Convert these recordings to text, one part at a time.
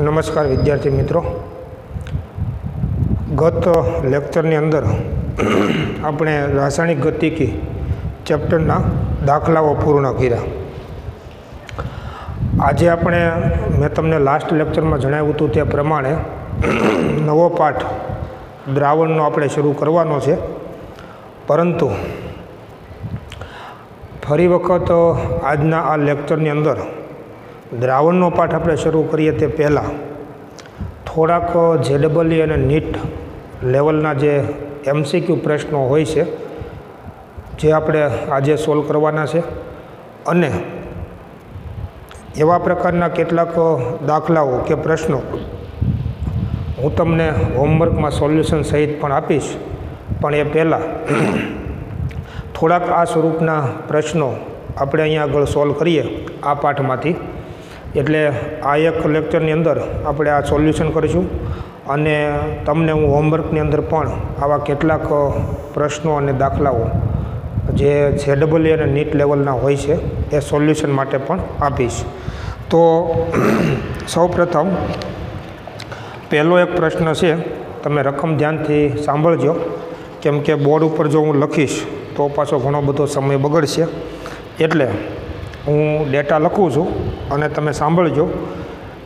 નમસ્કાર વિદ્યાર્થી મિત્રો, ગત લેક્ચરની અંદર આપણે રાસાયણિક ગતિકી ચેપ્ટરના દાખલાઓ પૂર્ણ કર્યા. આજે મેં તમને લાસ્ટ લેક્ચરમાં જણાવ્યું હતું તે પ્રમાણે નવો પાઠ દ્રાવણનો આપણે શરૂ કરવાનો છે. પરંતુ ફરી વખત આજના આ લેક્ચરની અંદર દ્રાવણનો પાઠ આપણે શરૂ કરીએ તે પહેલાં થોડાક JEE અને નીટ લેવલના જે MCQ પ્રશ્નો હોય છે જે આપણે આજે સોલ્વ કરવાના છે, અને એવા પ્રકારના કેટલાક દાખલાઓ કે પ્રશ્નો હું તમને હોમવર્કમાં સોલ્યુશન સહિત પણ આપીશ. પણ એ પહેલાં થોડાક આ સ્વરૂપના પ્રશ્નો આપણે અહીંયા આગળ સોલ્વ કરીએ આ પાઠમાંથી. એટલે આ એક લેક્ચરની અંદર આપણે આ સોલ્યુશન કરીશું, અને તમને હું હોમવર્કની અંદર પણ આવા કેટલાક પ્રશ્નો અને દાખલાઓ જે JEE અને નીટ લેવલના હોય છે એ સોલ્યુશન માટે પણ આપીશ. તો સૌપ્રથમ પહેલો એક પ્રશ્ન છે, તમે રકમ ધ્યાનથી સાંભળજો, કેમ કે બોર્ડ ઉપર જો હું લખીશ તો પાછો ઘણો બધો સમય બગડશે. એટલે હું ડેટા લખું છું અને તમે સાંભળજો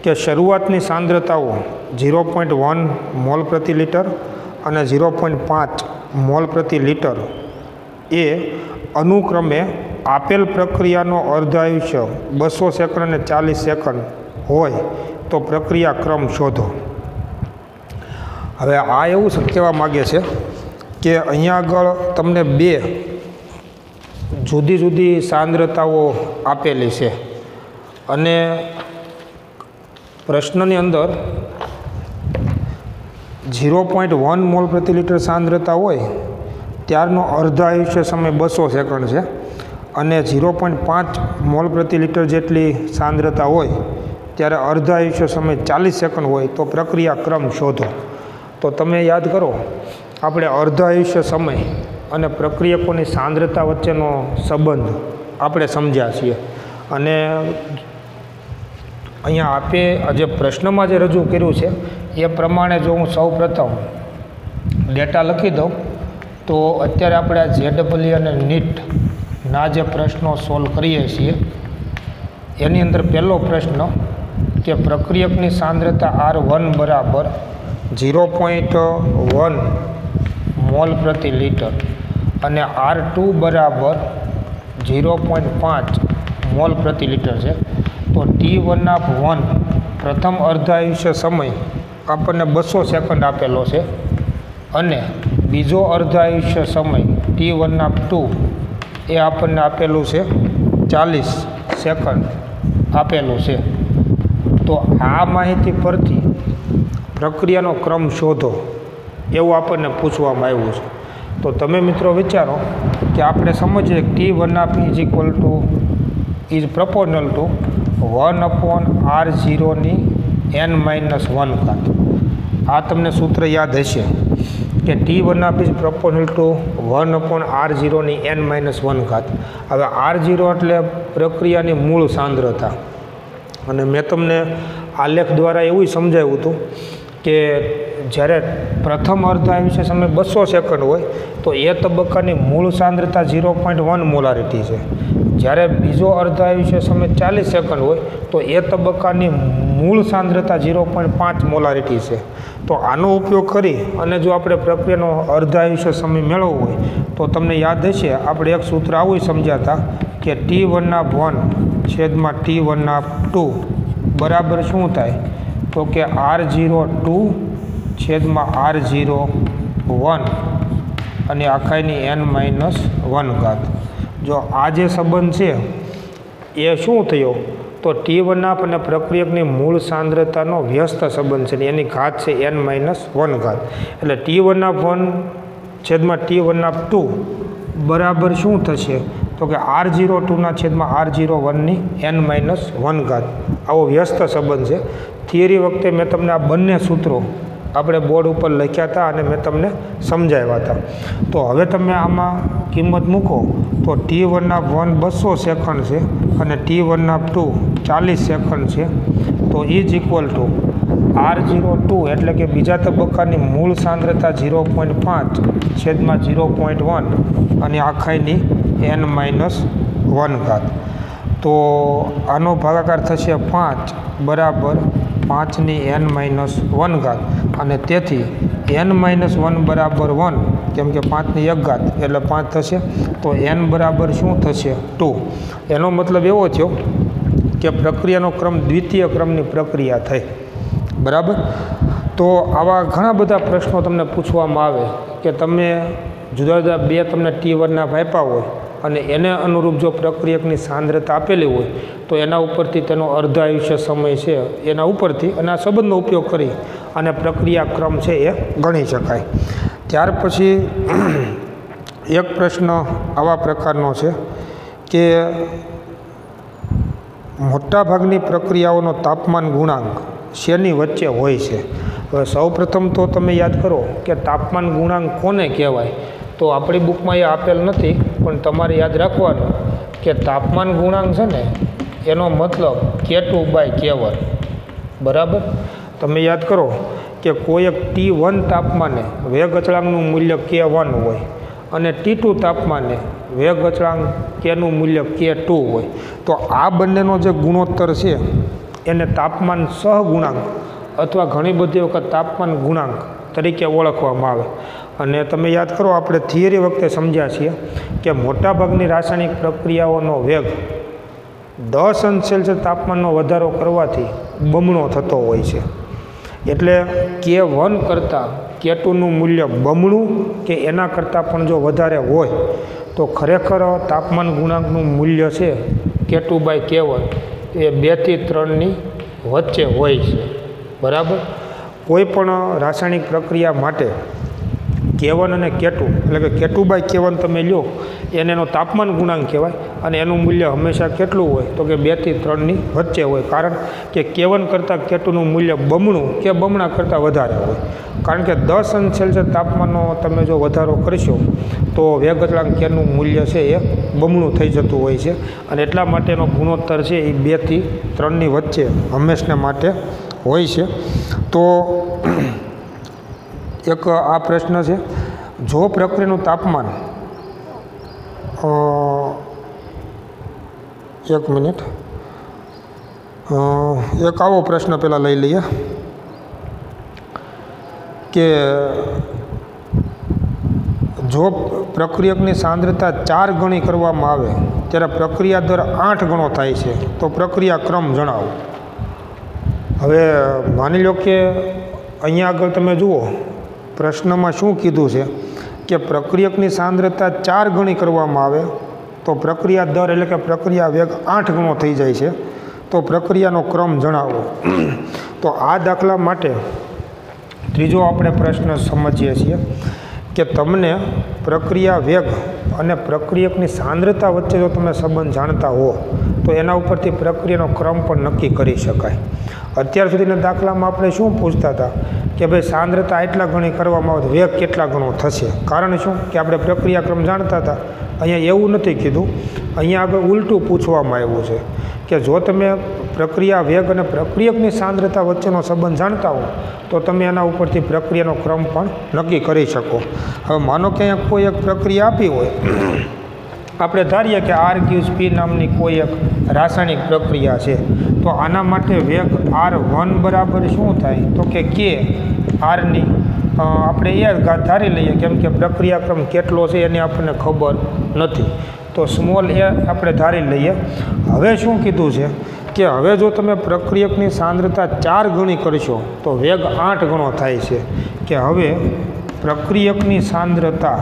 કે શરૂઆતની સાંદ્રતાઓ 0.1 મોલ પ્રતિ લિટર અને 0.5 મોલ પ્રતિ લિટર એ અનુક્રમે આપેલ પ્રક્રિયાનો અર્ધાયુષ્ય 200 સેકન્ડ અને 40 સેકન્ડ હોય તો પ્રક્રિયા ક્રમ શોધો. હવે આ એવું કહેવા માગે છે કે અહીંયા આગળ તમને બે જુદી જુદી સાંદ્રતાઓ આપેલી છે, અને પ્રશ્નની અંદર 0.1 મોલ પ્રતિ લિટર સાંદ્રતા હોય ત્યારનો અર્ધાયુષ્ય સમય 200 સેકન્ડ છે, અને 0.5 મોલ પ્રતિ લિટર જેટલી સાંદ્રતા હોય ત્યારે અર્ધાયુષ્ય સમય 40 સેકન્ડ હોય તો પ્રક્રિયા ક્રમ શોધો. તો તમે યાદ કરો, આપણે અર્ધાયુષ્ય સમય અને પ્રક્રિયકોની સાંદ્રતા વચ્ચેનો સંબંધ આપણે સમજ્યા છીએ. અને અહીંયા આપે જે પ્રશ્નમાં જે રજૂ કર્યું છે એ પ્રમાણે જો હું સૌ પ્રથમ ડેટા લખી દઉં તો અત્યારે આપણે આ JEE અને નીટના જે પ્રશ્નો સોલ્વ કરીએ છીએ એની અંદર પહેલો પ્રશ્ન કે પ્રક્રિયકની સાંદ્રતા R1 બરાબર 0.1 મોલ પ્રતિ લિટર અને R2 બરાબર 0.5 મોલ પ્રતિ લિટર છે. તો T1 પ્રથમ અર્ધાયુષ્ય સમય આપણને 200 સેકન્ડ આપેલો છે, અને બીજો અર્ધાયુષ્ય સમય T1 એ આપણને આપેલું છે 40 સેકન્ડ આપેલું છે. તો આ માહિતી પરથી પ્રક્રિયાનો ક્રમ શોધો એવું આપણને પૂછવામાં આવ્યું છે. તો તમે મિત્રો વિચારો કે આપણે સમજીએ T1 is proportional two 1/R0 ની n-1 ઘાત. આ તમને સૂત્ર યાદ હશે કે T1 is proportional two 1/R0 ની n-1 ઘાત. હવે R0 એટલે પ્રક્રિયાની મૂળ સાંદ્રતા, અને મેં તમને આલેખ દ્વારા એવું સમજાવ્યું હતું કે જ્યારે પ્રથમ અર્ધાયુષ્ય સમય 200 સેકન્ડ હોય તો એ તબક્કાની મૂળ સાંદ્રતા 0.1 મોલારિટી છે. જ્યારે બીજો અર્ધાયુષ્ય સમય 40 સેકન્ડ હોય તો એ તબક્કાની મૂળ સાંદ્રતા 0.5 મોલારિટી છે. તો આનો ઉપયોગ કરી અને જો આપણે પ્રક્રિયાનો અર્ધાયુષ્ય સમય મેળવવો હોય તો તમને યાદ હશે આપણે એક સૂત્ર આવું સમજ્યા હતા કે T1 છેદમાં T1 બરાબર શું થાય તો કે R02 છેદમાં R01 અને આખાઈની n-1 ઘાત. જો આ જે સંબંધ છે એ શું થયો તો T1 અને પ્રક્રિયકની મૂળ સાંદ્રતાનો વ્યસ્ત સંબંધ છે, એની ઘાત છે n-1 ઘાત. એટલે T1 છેદમાં T1 બરાબર શું થશે તો કે R02 છેદમાં R01 ની n-1 ઘાત. આવો વ્યસ્ત સંબંધ છે. થિયરી વખતે મેં તમને આ બંને સૂત્રો આપણે બોર્ડ ઉપર લખ્યા હતા અને મેં તમને સમજાવ્યા હતા. તો હવે તમે આમાં કિંમત મૂકો તો T1 200 સેકન્ડ છે અને T1 40 સેકન્ડ છે. તો ઇઝ ઇક્વલ ટુ R02 એટલે કે બીજા તબક્કાની મૂળ સાંદ્રતા 0.5/0.1 અને આખાઈની n-1 ઘાત. તો આનો ભાગાકાર થશે 5 બરાબર 5ની n-1 ઘાત અને તેથી n-1 બરાબર 1 કેમ કે 5ની 1 ઘાત એટલે 5 થશે. તો n બરાબર શું થશે 2. એનો મતલબ એવો થયો કે પ્રક્રિયાનો ક્રમ દ્વિતીય ક્રમની પ્રક્રિયા થઈ. બરાબર. તો આવા ઘણા બધા પ્રશ્નો તમને પૂછવામાં આવે કે તમે જુદા જુદા બે તમને T1ના આપ્યા હોય અને એને અનુરૂપ જો પ્રક્રિયકની સાંદ્રતા આપેલી હોય તો એના ઉપરથી તેનો અર્ધ આયુષ્ય સમય છે એના ઉપરથી અને આ સંબંધનો ઉપયોગ કરી અને પ્રક્રિયા ક્રમ છે એ ગણી શકાય. ત્યાર પછી એક પ્રશ્ન આવા પ્રકારનો છે કે મોટાભાગની પ્રક્રિયાઓનો તાપમાન ગુણાંક શેની વચ્ચે હોય છે. હવે સૌપ્રથમ તો તમે યાદ કરો કે તાપમાન ગુણાંક કોને કહેવાય. તો આપણી બુકમાં એ આપેલ નથી પણ તમારે યાદ રાખવાનું કે તાપમાન ગુણાંક છે ને એનો મતલબ K2/K1. બરાબર. તમે યાદ કરો કે કોઈ એક T1 તાપમાને વેગ અચળાંકનું મૂલ્ય K1 હોય અને T2 તાપમાને વેગ અચળાંક Kનું મૂલ્ય K2 હોય. તો આ બંનેનો જે ગુણોત્તર છે એને તાપમાન સહગુણાંક અથવા ઘણી બધી વખત તાપમાન ગુણાંક તરીકે ઓળખવામાં આવે. અને તમે યાદ કરો આપણે થિયરી વખતે સમજ્યા છીએ કે મોટાભાગની રાસાયણિક પ્રક્રિયાઓનો વેગ 10°C તાપમાનનો વધારો કરવાથી બમણો થતો હોય છે. એટલે K1 કરતાં K2નું મૂલ્ય બમણું કે એના કરતાં પણ જો વધારે હોય તો ખરેખર તાપમાન ગુણાંકનું મૂલ્ય છે K2/K1 એ 2 થી 3ની વચ્ચે હોય છે. બરાબર. કોઈ પણ રાસાયણિક પ્રક્રિયા માટે K1 અને K2 એટલે કે K2/K1 તમે લો એને એનો તાપમાન ગુણાંક કહેવાય અને એનું મૂલ્ય હંમેશા કેટલું હોય તો કે 2 થી 3ની વચ્ચે હોય. કારણ કે K1 કરતાં K2નું મૂલ્ય બમણું કે બમણા કરતાં વધારે હોય. કારણ કે 10°C તાપમાનનો તમે જો વધારો કરશો તો વેગ અચળાંક Kનું મૂલ્ય છે એ બમણું થઈ જતું હોય છે અને એટલા માટેનો ગુણોત્તર છે એ 2 થી 3ની વચ્ચે હંમેશને માટે હોય છે. તો એક આ પ્રશ્ન છે, જો પ્રક્રિયાનું તાપમાન એક મિનિટ એક આવો પ્રશ્ન પહેલાં લઈ લઈએ કે જો પ્રક્રિયકની સાંદ્રતા 4 ગણી કરવામાં આવે ત્યારે પ્રક્રિયા દર 8 ગણો થાય છે તો પ્રક્રિયા ક્રમ જણાવો. હવે માની લો કે અહીંયા આગળ તમે જુઓ પ્રશ્નમાં શું કીધું છે કે પ્રક્રિયકની સાંદ્રતા 4 ગણી કરવામાં આવે તો પ્રક્રિયા દર એટલે કે પ્રક્રિયા વેગ 8 ગણો થઈ જાય છે તો પ્રક્રિયાનો ક્રમ જણાવો. તો આ દાખલા માટે ત્રીજો આપણે પ્રશ્ન સમજીએ છીએ કે તમને પ્રક્રિયા વેગ અને પ્રક્રિયકની સાંદ્રતા વચ્ચે જો તમે સંબંધ જાણતા હો તો એના ઉપરથી પ્રક્રિયાનો ક્રમ પણ નક્કી કરી શકાય. અત્યાર સુધીના દાખલામાં આપણે શું પૂછતા હતા કે ભાઈ સાંદ્રતા એટલા ગણી કરવામાં આવે તો વેગ કેટલા ગણો થશે. કારણ શું કે આપણે પ્રક્રિયાક્રમ જાણતા હતા. અહીંયા એવું નથી કીધું, અહીંયા આગળ ઉલટું પૂછવામાં આવ્યું છે કે જો તમે પ્રક્રિયા વેગ અને પ્રક્રિયકની સાંદ્રતા વચ્ચેનો સંબંધ જાણતા હો તો તમે એના ઉપરથી પ્રક્રિયાનો ક્રમ પણ નક્કી કરી શકો. હવે માનો કે અહીંયા કોઈ એક પ્રક્રિયા આપી હોય, આપણે ધારીએ કે R-P નામની કોઈ એક રાસાયણિક પ્રક્રિયા છે તો આના માટે વેગ R1 બરાબર શું થાય તો કે K Rની આપણે એ ઘાત ધારી લઈએ કેમ કે પ્રક્રિયાક્રમ કેટલો છે એની આપણને ખબર નથી તો સ્મોલ એ આપણે ધારી લઈએ. હવે શું કીધું છે કે હવે જો તમે પ્રક્રિયકની સાંદ્રતા 4 ગણી કરશો તો વેગ 8 ગણો થાય છે કે હવે પ્રક્રિયકની સાંદ્રતા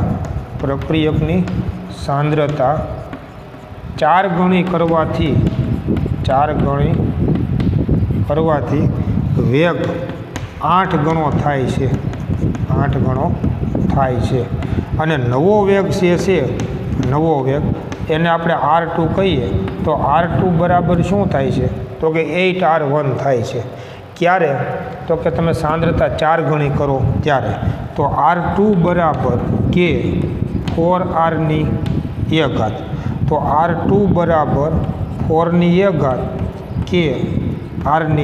4 ગણી કરવાથી વેગ 8 ગણો થાય છે. 8 ગણો થાય છે અને નવો વેગ છે નવો વેગ એને આપણે R2 કહીએ તો R2 બરાબર શું થાય છે તો કે 8R1 થાય છે. ક્યારે તો કે તમે સાંદ્રતા 4 ગણી કરો ત્યારે. તો R2 બરાબર K 4R1 તો R2 બરાબર 4 K R1.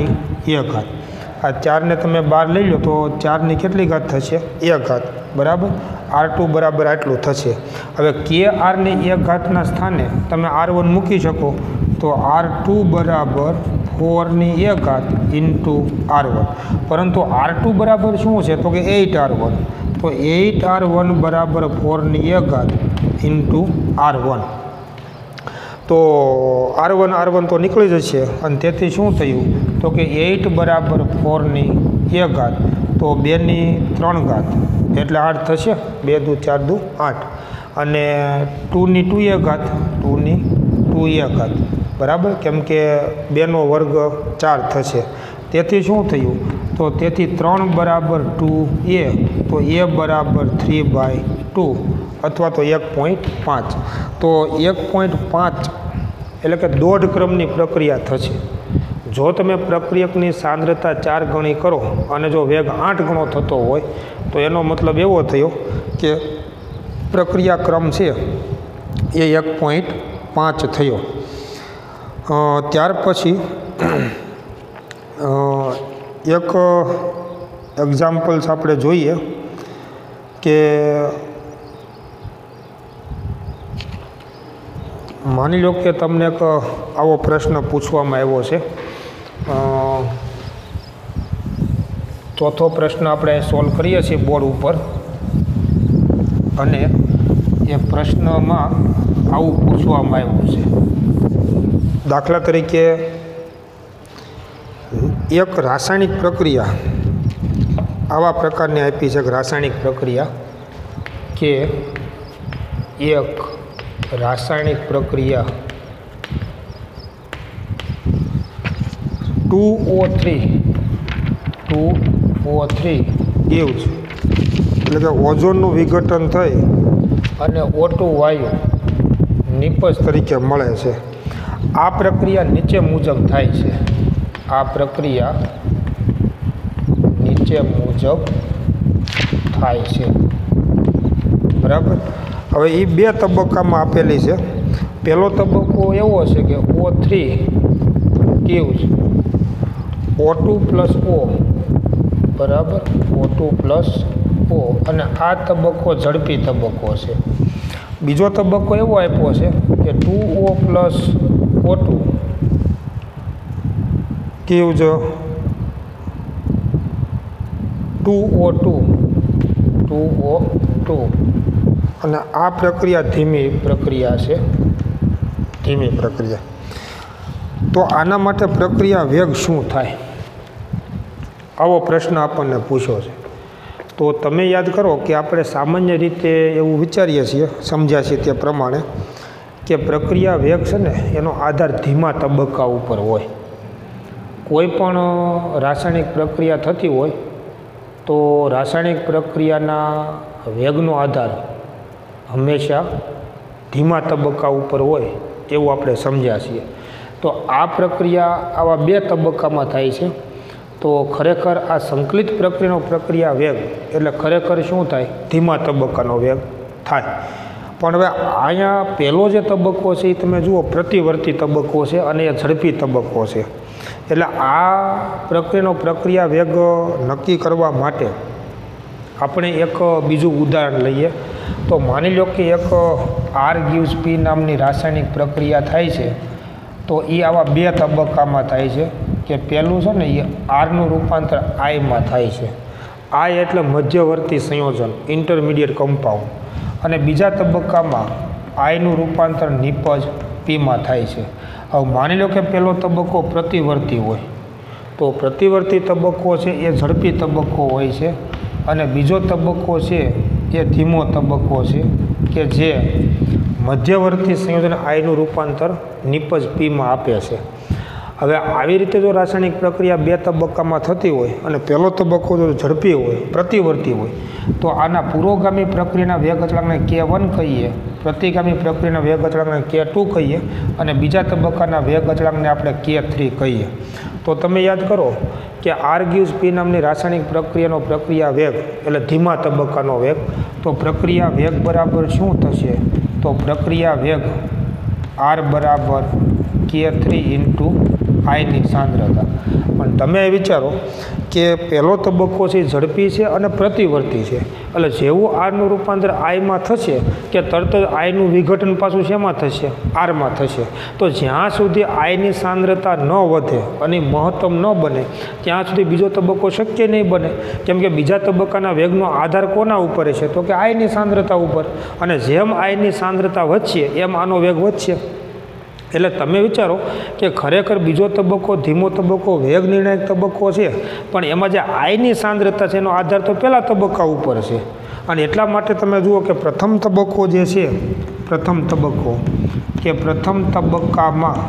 આ 4ને તમે બહાર લઈ લો તો 4ની કેટલી ઘાત થશે? 1 ઘાત, બરાબર. R2 બરાબર આટલું થશે. હવે કે આરની 1 ઘાતના સ્થાને તમે R1 મૂકી શકો તો R2 બરાબર 4ની 1 ઘાત ઇન્ટુ R1. પરંતુ R2 બરાબર શું છે? તો કે 8R1. તો 8R1 બરાબર 4ની 1 ઘાત ઇન્ટુ R1. તો R1 તો નીકળી જશે અને તેથી શું થયું? તો કે 8 બરાબર 4ની 1 ઘાત, તો 2ની 3 ઘાત એટલે 8 થશે. 2 દુ 4 દુ 8 અને 2ની 2 ઘાત, 2ની 2 ઘાત, બરાબર. કેમ કે 2નો વર્ગ 4 થશે. તેથી શું થયું? તો તેથી 3 બરાબર 2a, તો a બરાબર 3/2 અથવા તો 1.5. તો 1.5 એટલે કે દોઢ ક્રમની પ્રક્રિયા થશે. જો તમે પ્રક્રિયકની સાંદ્રતા 4 ગણી કરો અને જો વેગ 8 ગણો થતો હોય તો એનો મતલબ એવો થયો કે પ્રક્રિયા ક્રમ છે એ 1.5 થયો. ત્યાર પછી એક એક્ઝામ્પલ્સ આપણે જોઈએ કે માની લો કે તમને એક આવો પ્રશ્ન પૂછવામાં આવ્યો છે. ચોથો પ્રશ્ન આપણે સોલ્વ કરીએ છીએ બોર્ડ ઉપર અને એ પ્રશ્નમાં આવું પૂછવામાં આવ્યું છે. દાખલા તરીકે એક રાસાયણિક પ્રક્રિયા આવા પ્રકારની આપી છે. રાસાયણિક પ્રક્રિયા કે એક રાસાયણિક પ્રક્રિયા 2O3 gives એટલે કે ઓઝોનનું વિઘટન થઈ અને O2 વાયુ નિપજ તરીકે મળે છે. આ પ્રક્રિયા નીચે મુજબ થાય છે. આ પ્રક્રિયા નીચે મુજબ થાય છે, બરાબર. હવે એ 2 તબક્કામાં આપેલી છે. પહેલો તબક્કો એવો છે કે O3 gives O2 plus O, બરાબર, O2 પ્લસ O, અને આ તબક્કો ઝડપી તબક્કો છે. બીજો તબક્કો એવો આપ્યો છે કે 2O plus O2 gives 2O2 અને આ પ્રક્રિયા ધીમી પ્રક્રિયા છે, ધીમી પ્રક્રિયા. તો આના માટે પ્રક્રિયા વેગ શું થાય? આવો પ્રશ્ન આપણને પૂછ્યો છે. તો તમે યાદ કરો કે આપણે સામાન્ય રીતે એવું વિચારીએ છીએ, સમજ્યા છીએ તે પ્રમાણે કે પ્રક્રિયા વેગ છે ને એનો આધાર ધીમા તબક્કા ઉપર હોય. કોઈ પણ રાસાયણિક પ્રક્રિયા થતી હોય તો રાસાયણિક પ્રક્રિયાના વેગનો આધાર હંમેશા ધીમા તબક્કા ઉપર હોય એવું આપણે સમજ્યા છીએ. તો આ પ્રક્રિયા આવા 2 તબક્કામાં થાય છે. તો ખરેખર આ સંકલિત પ્રક્રિયાનો પ્રક્રિયા વેગ એટલે ખરેખર શું થાય? ધીમા તબક્કાનો વેગ થાય. પણ હવે અહીંયા પહેલો જે તબક્કો છે એ તમે જુઓ પ્રતિવર્તી તબક્કો છે અને એ ઝડપી તબક્કો છે. એટલે આ પ્રક્રિયાનો પ્રક્રિયા વેગ નક્કી કરવા માટે આપણે એક બીજું ઉદાહરણ લઈએ. તો માની લો કે એક R gives P નામની રાસાયણિક પ્રક્રિયા થાય છે. તો એ આવા 2 તબક્કામાં થાય છે કે પહેલું છે ને એ Rનું રૂપાંતર Iમાં થાય છે. I એટલે મધ્યવર્તી સંયોજન, ઇન્ટરમીડિયેટ કમ્પાઉન્ડ, અને બીજા તબક્કામાં Iનું રૂપાંતર નિપજ Pમાં થાય છે. હવે માની લો કે પહેલો તબક્કો પ્રતિવર્તી હોય તો પ્રતિવર્તી તબક્કો છે એ ઝડપી તબક્કો હોય છે અને બીજો તબક્કો છે એ ધીમો તબક્કો છે કે જે મધ્યવર્તી સંયોજન આઈનું રૂપાંતર નિપજ પીમાં આપે છે. હવે આવી રીતે જો રાસાયણિક પ્રક્રિયા 2 તબક્કામાં થતી હોય અને પહેલો તબક્કો જો ઝડપી હોય, પ્રતિવર્તી હોય, તો આના પુરોગામી પ્રક્રિયાના વેગ અચળાંકને K1 કહીએ, પ્રતિગામી પ્રક્રિયાના વેગ અચળાંકને K2 કહીએ અને બીજા તબક્કાના વેગ અચળાંકને આપણે K3 કહીએ. તો તમે યાદ કરો કે R gives P નામની રાસાયણિક પ્રક્રિયાનો પ્રક્રિયા વેગ એટલે ધીમા તબક્કાનો વેગ. તો પ્રક્રિયા વેગ બરાબર શું થશે? તો પ્રક્રિયા વેગ R બરાબર K3 ઇન્ટુ આઈની સાંદ્રતા. પણ તમે વિચારો કે પહેલો તબક્કો છે ઝડપી છે અને પ્રતિવર્તી છે, એટલે જેવું આરનું રૂપાંતર આઈમાં થશે કે તરત જ આઈનું વિઘટન પાછું શેમાં થશે? આરમાં થશે. તો જ્યાં સુધી આઈની સાંદ્રતા ન વધે અને મહત્તમ ન બને ત્યાં સુધી બીજો તબક્કો શક્ય નહીં બને, કેમ કે બીજા તબક્કાના વેગનો આધાર કોના ઉપર છે? તો કે આઈની સાંદ્રતા ઉપર, અને જેમ આઈની સાંદ્રતા વધશે એમ આનો વેગ વધશે. એટલે તમે વિચારો કે ખરેખર બીજો તબક્કો ધીમો તબક્કો વેગ નિર્ણાયક તબક્કો છે, પણ એમાં જે આઈની સાંદ્રતા છે એનો આધાર તો પહેલા તબક્કા ઉપર છે. અને એટલા માટે તમે જુઓ કે પ્રથમ તબક્કો જે છે, પ્રથમ તબક્કામાં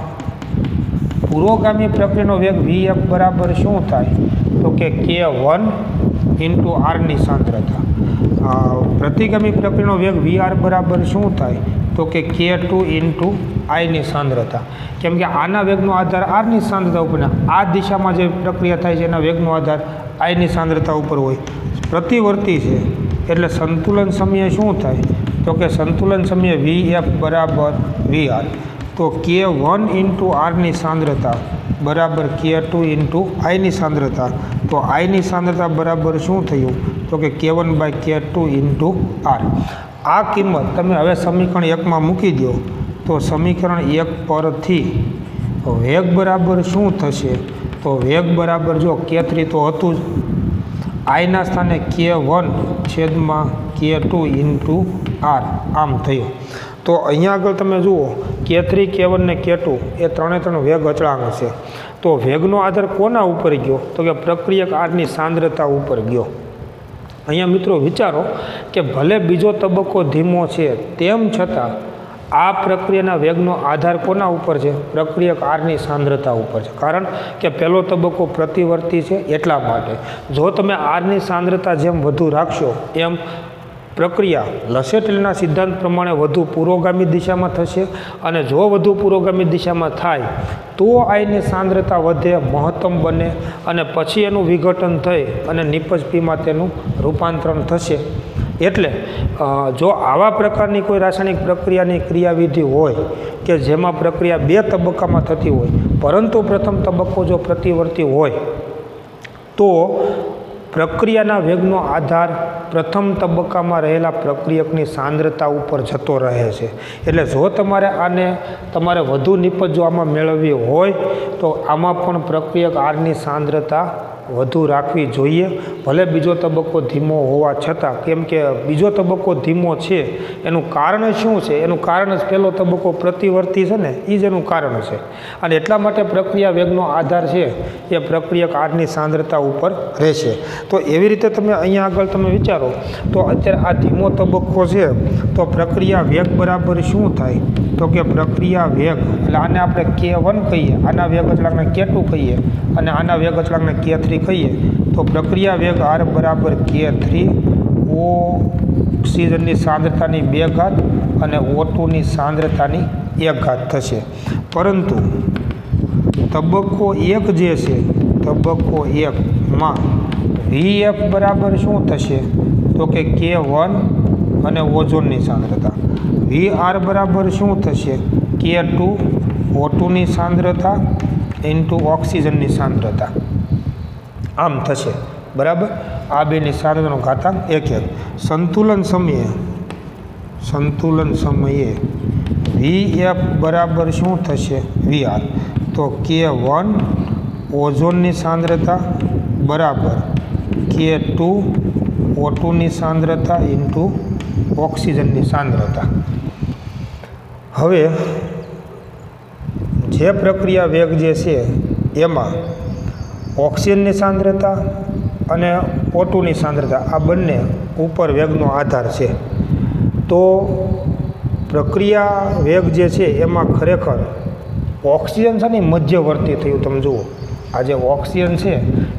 પુરોગામી પ્રક્રિયાનો વેગ Vf બરાબર શું થાય? તો કે K1 ઇન્ટુ આરની સાંદ્રતા. પ્રતિગામી પ્રક્રિયાનો વેગ Vr બરાબર શું થાય? તો કે K2 ઇન્ટુ આઈની સાંદ્રતા. કેમ કે આના વેગનો આધાર આરની સાંદ્રતા ઉપર, આ દિશામાં જે પ્રક્રિયા થાય છે એના વેગનો આધાર આઈની સાંદ્રતા ઉપર હોય. પ્રતિવર્તી છે એટલે સંતુલન સમયે શું થાય? તો કે સંતુલન સમયે Vf બરાબર Vr. તો K1 ઇન્ટુ આરની સાંદ્રતા બરાબર K2 ઇન્ટુ આઈની સાંદ્રતા. તો આઈની સાંદ્રતા બરાબર શું થયું? તો કે K1 by K2 into R. આ કિંમત તમે હવે સમીકરણ 1માં મૂકી દો તો સમીકરણ 1 પરથી વેગ બરાબર શું થશે? તો વેગ બરાબર જો K3 તો હતું જ, આઈના સ્થાને K1 છેદમાં K2 ઇન્ટુ આર આમ થયું. તો અહીંયા આગળ તમે જુઓ K3, K1 ને K2 એ ત્રણ વેગ અચળાંક છે. તો વેગનો આધાર કોના ઉપર ગયો? તો કે પ્રક્રિયક આરની સાંદ્રતા ઉપર ગયો. અહીંયા મિત્રો વિચારો કે ભલે બીજો તબક્કો ધીમો છે તેમ છતાં આ પ્રક્રિયાના વેગનો આધાર કોના ઉપર છે? પ્રક્રિયક આરની સાંદ્રતા ઉપર છે. કારણ કે પહેલો તબક્કો પ્રતિવર્તી છે એટલા માટે. જો તમે આરની સાંદ્રતા જેમ વધુ રાખશો એમ પ્રક્રિયા લસેટલના સિદ્ધાંત પ્રમાણે વધુ પુરોગામી દિશામાં થશે, અને જો વધુ પુરોગામી દિશામાં થાય તો આઈની સાંદ્રતા વધે, મહત્તમ બને, અને પછી એનું વિઘટન થઈ અને નિપજ પીમાં તેનું રૂપાંતરણ થશે. એટલે જો આવા પ્રકારની કોઈ રાસાયણિક પ્રક્રિયાની ક્રિયાવિધિ હોય કે જેમાં પ્રક્રિયા બે તબક્કામાં થતી હોય, પરંતુ પ્રથમ તબક્કો જો પ્રતિવર્તી હોય તો પ્રક્રિયાના વેગનો આધાર પ્રથમ તબક્કામાં રહેલા પ્રક્રિયકની સાંદ્રતા ઉપર જતો રહે છે. એટલે જો તમારે વધુ નિપજ જો આમાં મેળવવી હોય તો આમાં પણ પ્રક્રિયક આરની સાંદ્રતા વધુ રાખવી જોઈએ, ભલે બીજો તબક્કો ધીમો હોવા છતાં. કેમ કે બીજો તબક્કો ધીમો છે એનું કારણ શું છે? એનું કારણ જ પહેલો તબક્કો પ્રતિવર્તી છે ને, એ જ એનું કારણ છે. અને એટલા માટે પ્રક્રિયા વેગનો આધાર છે એ પ્રક્રિયક આરની સાંદ્રતા ઉપર રહેશે. તો એવી રીતે તમે અહીંયા આગળ તમે વિચારો તો અત્યારે આ ધીમો તબક્કો છે તો પ્રક્રિયા વેગ બરાબર શું થાય? તો કે પ્રક્રિયા વેગ એટલે આને આપણે K1 કહીએ, આના વેગ અચળાંકને K2 કહીએ અને આના વેગ અચળાંકને K3 કહીએ. તો પ્રક્રિયા વેગ R બરાબર K3 ઓક્સિજનની સાંદ્રતાની 2 ઘાત અને O2ની સાંદ્રતાની 1 ઘાત થશે. પરંતુ તબક્કો 1 જે છે, તબક્કો 1માં Vf બરાબર શું થશે? તો કે K1 અને ઓઝોનની સાંદ્રતા. Vr બરાબર શું થશે? K2 O2ની સાંદ્રતા ઇન્ટુ ઓક્સિજનની સાંદ્રતા આમ થશે. બરાબર, આ બેની સાંદ્રતાનો ઘાતાંક 1 1. સંતુલન સમયે Vf બરાબર શું થશે? Vr. તો K1 ઓઝોનની સાંદ્રતા બરાબર K2 O2ની સાંદ્રતા ઇન્ટુ ઓક્સિજનની સાંદ્રતા. હવે જે પ્રક્રિયા વેગ જે છે એમાં ઓક્સિજનની સાંદ્રતા અને O2ની સાંદ્રતા આ બંને ઉપર વેગનો આધાર છે. તો પ્રક્રિયા વેગ જે છે એમાં ખરેખર ઓક્સિજન છે ને મધ્યવર્તી થયું. તમે જુઓ આ જે ઓક્સિજન છે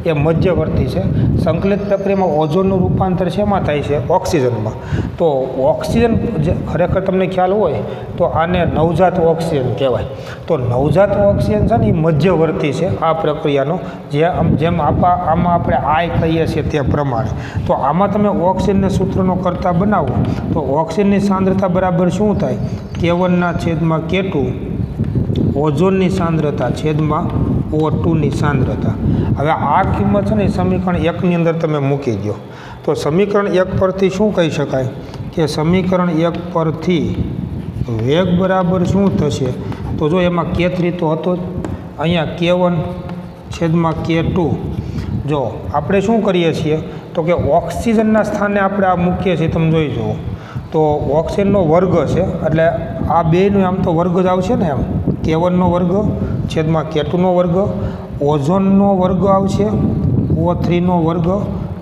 એ મધ્યવર્તી છે. સંકલિત પ્રક્રિયામાં ઓઝોનનું રૂપાંતર શેમાં થાય છે? ઓક્સિજનમાં. તો ઓક્સિજન જે ખરેખર તમને ખ્યાલ હોય તો આને નવજાત ઓક્સિજન કહેવાય. તો નવજાત ઓક્સિજન છે ને એ મધ્યવર્તી છે આ પ્રક્રિયાનો, જેમ આમાં આપણે આઈ કહીએ છીએ તે પ્રમાણે. તો આમાં તમે ઓક્સિજનને સૂત્રનો કરતા બનાવો તો ઓક્સિજનની સાંદ્રતા બરાબર શું થાય? K1 છેદમાં K2 ઓઝોનની સાંદ્રતા છેદમાં O2ની સાંદ્રતા. હવે આ કિંમત છે ને એ સમીકરણ 1ની અંદર તમે મૂકી દો તો સમીકરણ 1 પરથી શું કહી શકાય કે સમીકરણ 1 પરથી વેગ બરાબર શું થશે તો જો એમાં k3 તો હતો જ, અહીંયા k1 છેદમાં k2. જો આપણે શું કરીએ છીએ તો કે ઓક્સિજનના સ્થાને આપણે આ મૂકીએ છીએ, તમે જોઈ જુઓ તો ઓક્સિજનનો વર્ગ છે એટલે આ બેનું આમ તો વર્ગ જ આવશે ને, એમ k1નો વર્ગ છેદમાં k2નો વર્ગ, ઓઝોનનો વર્ગ આવશે O3નો વર્ગ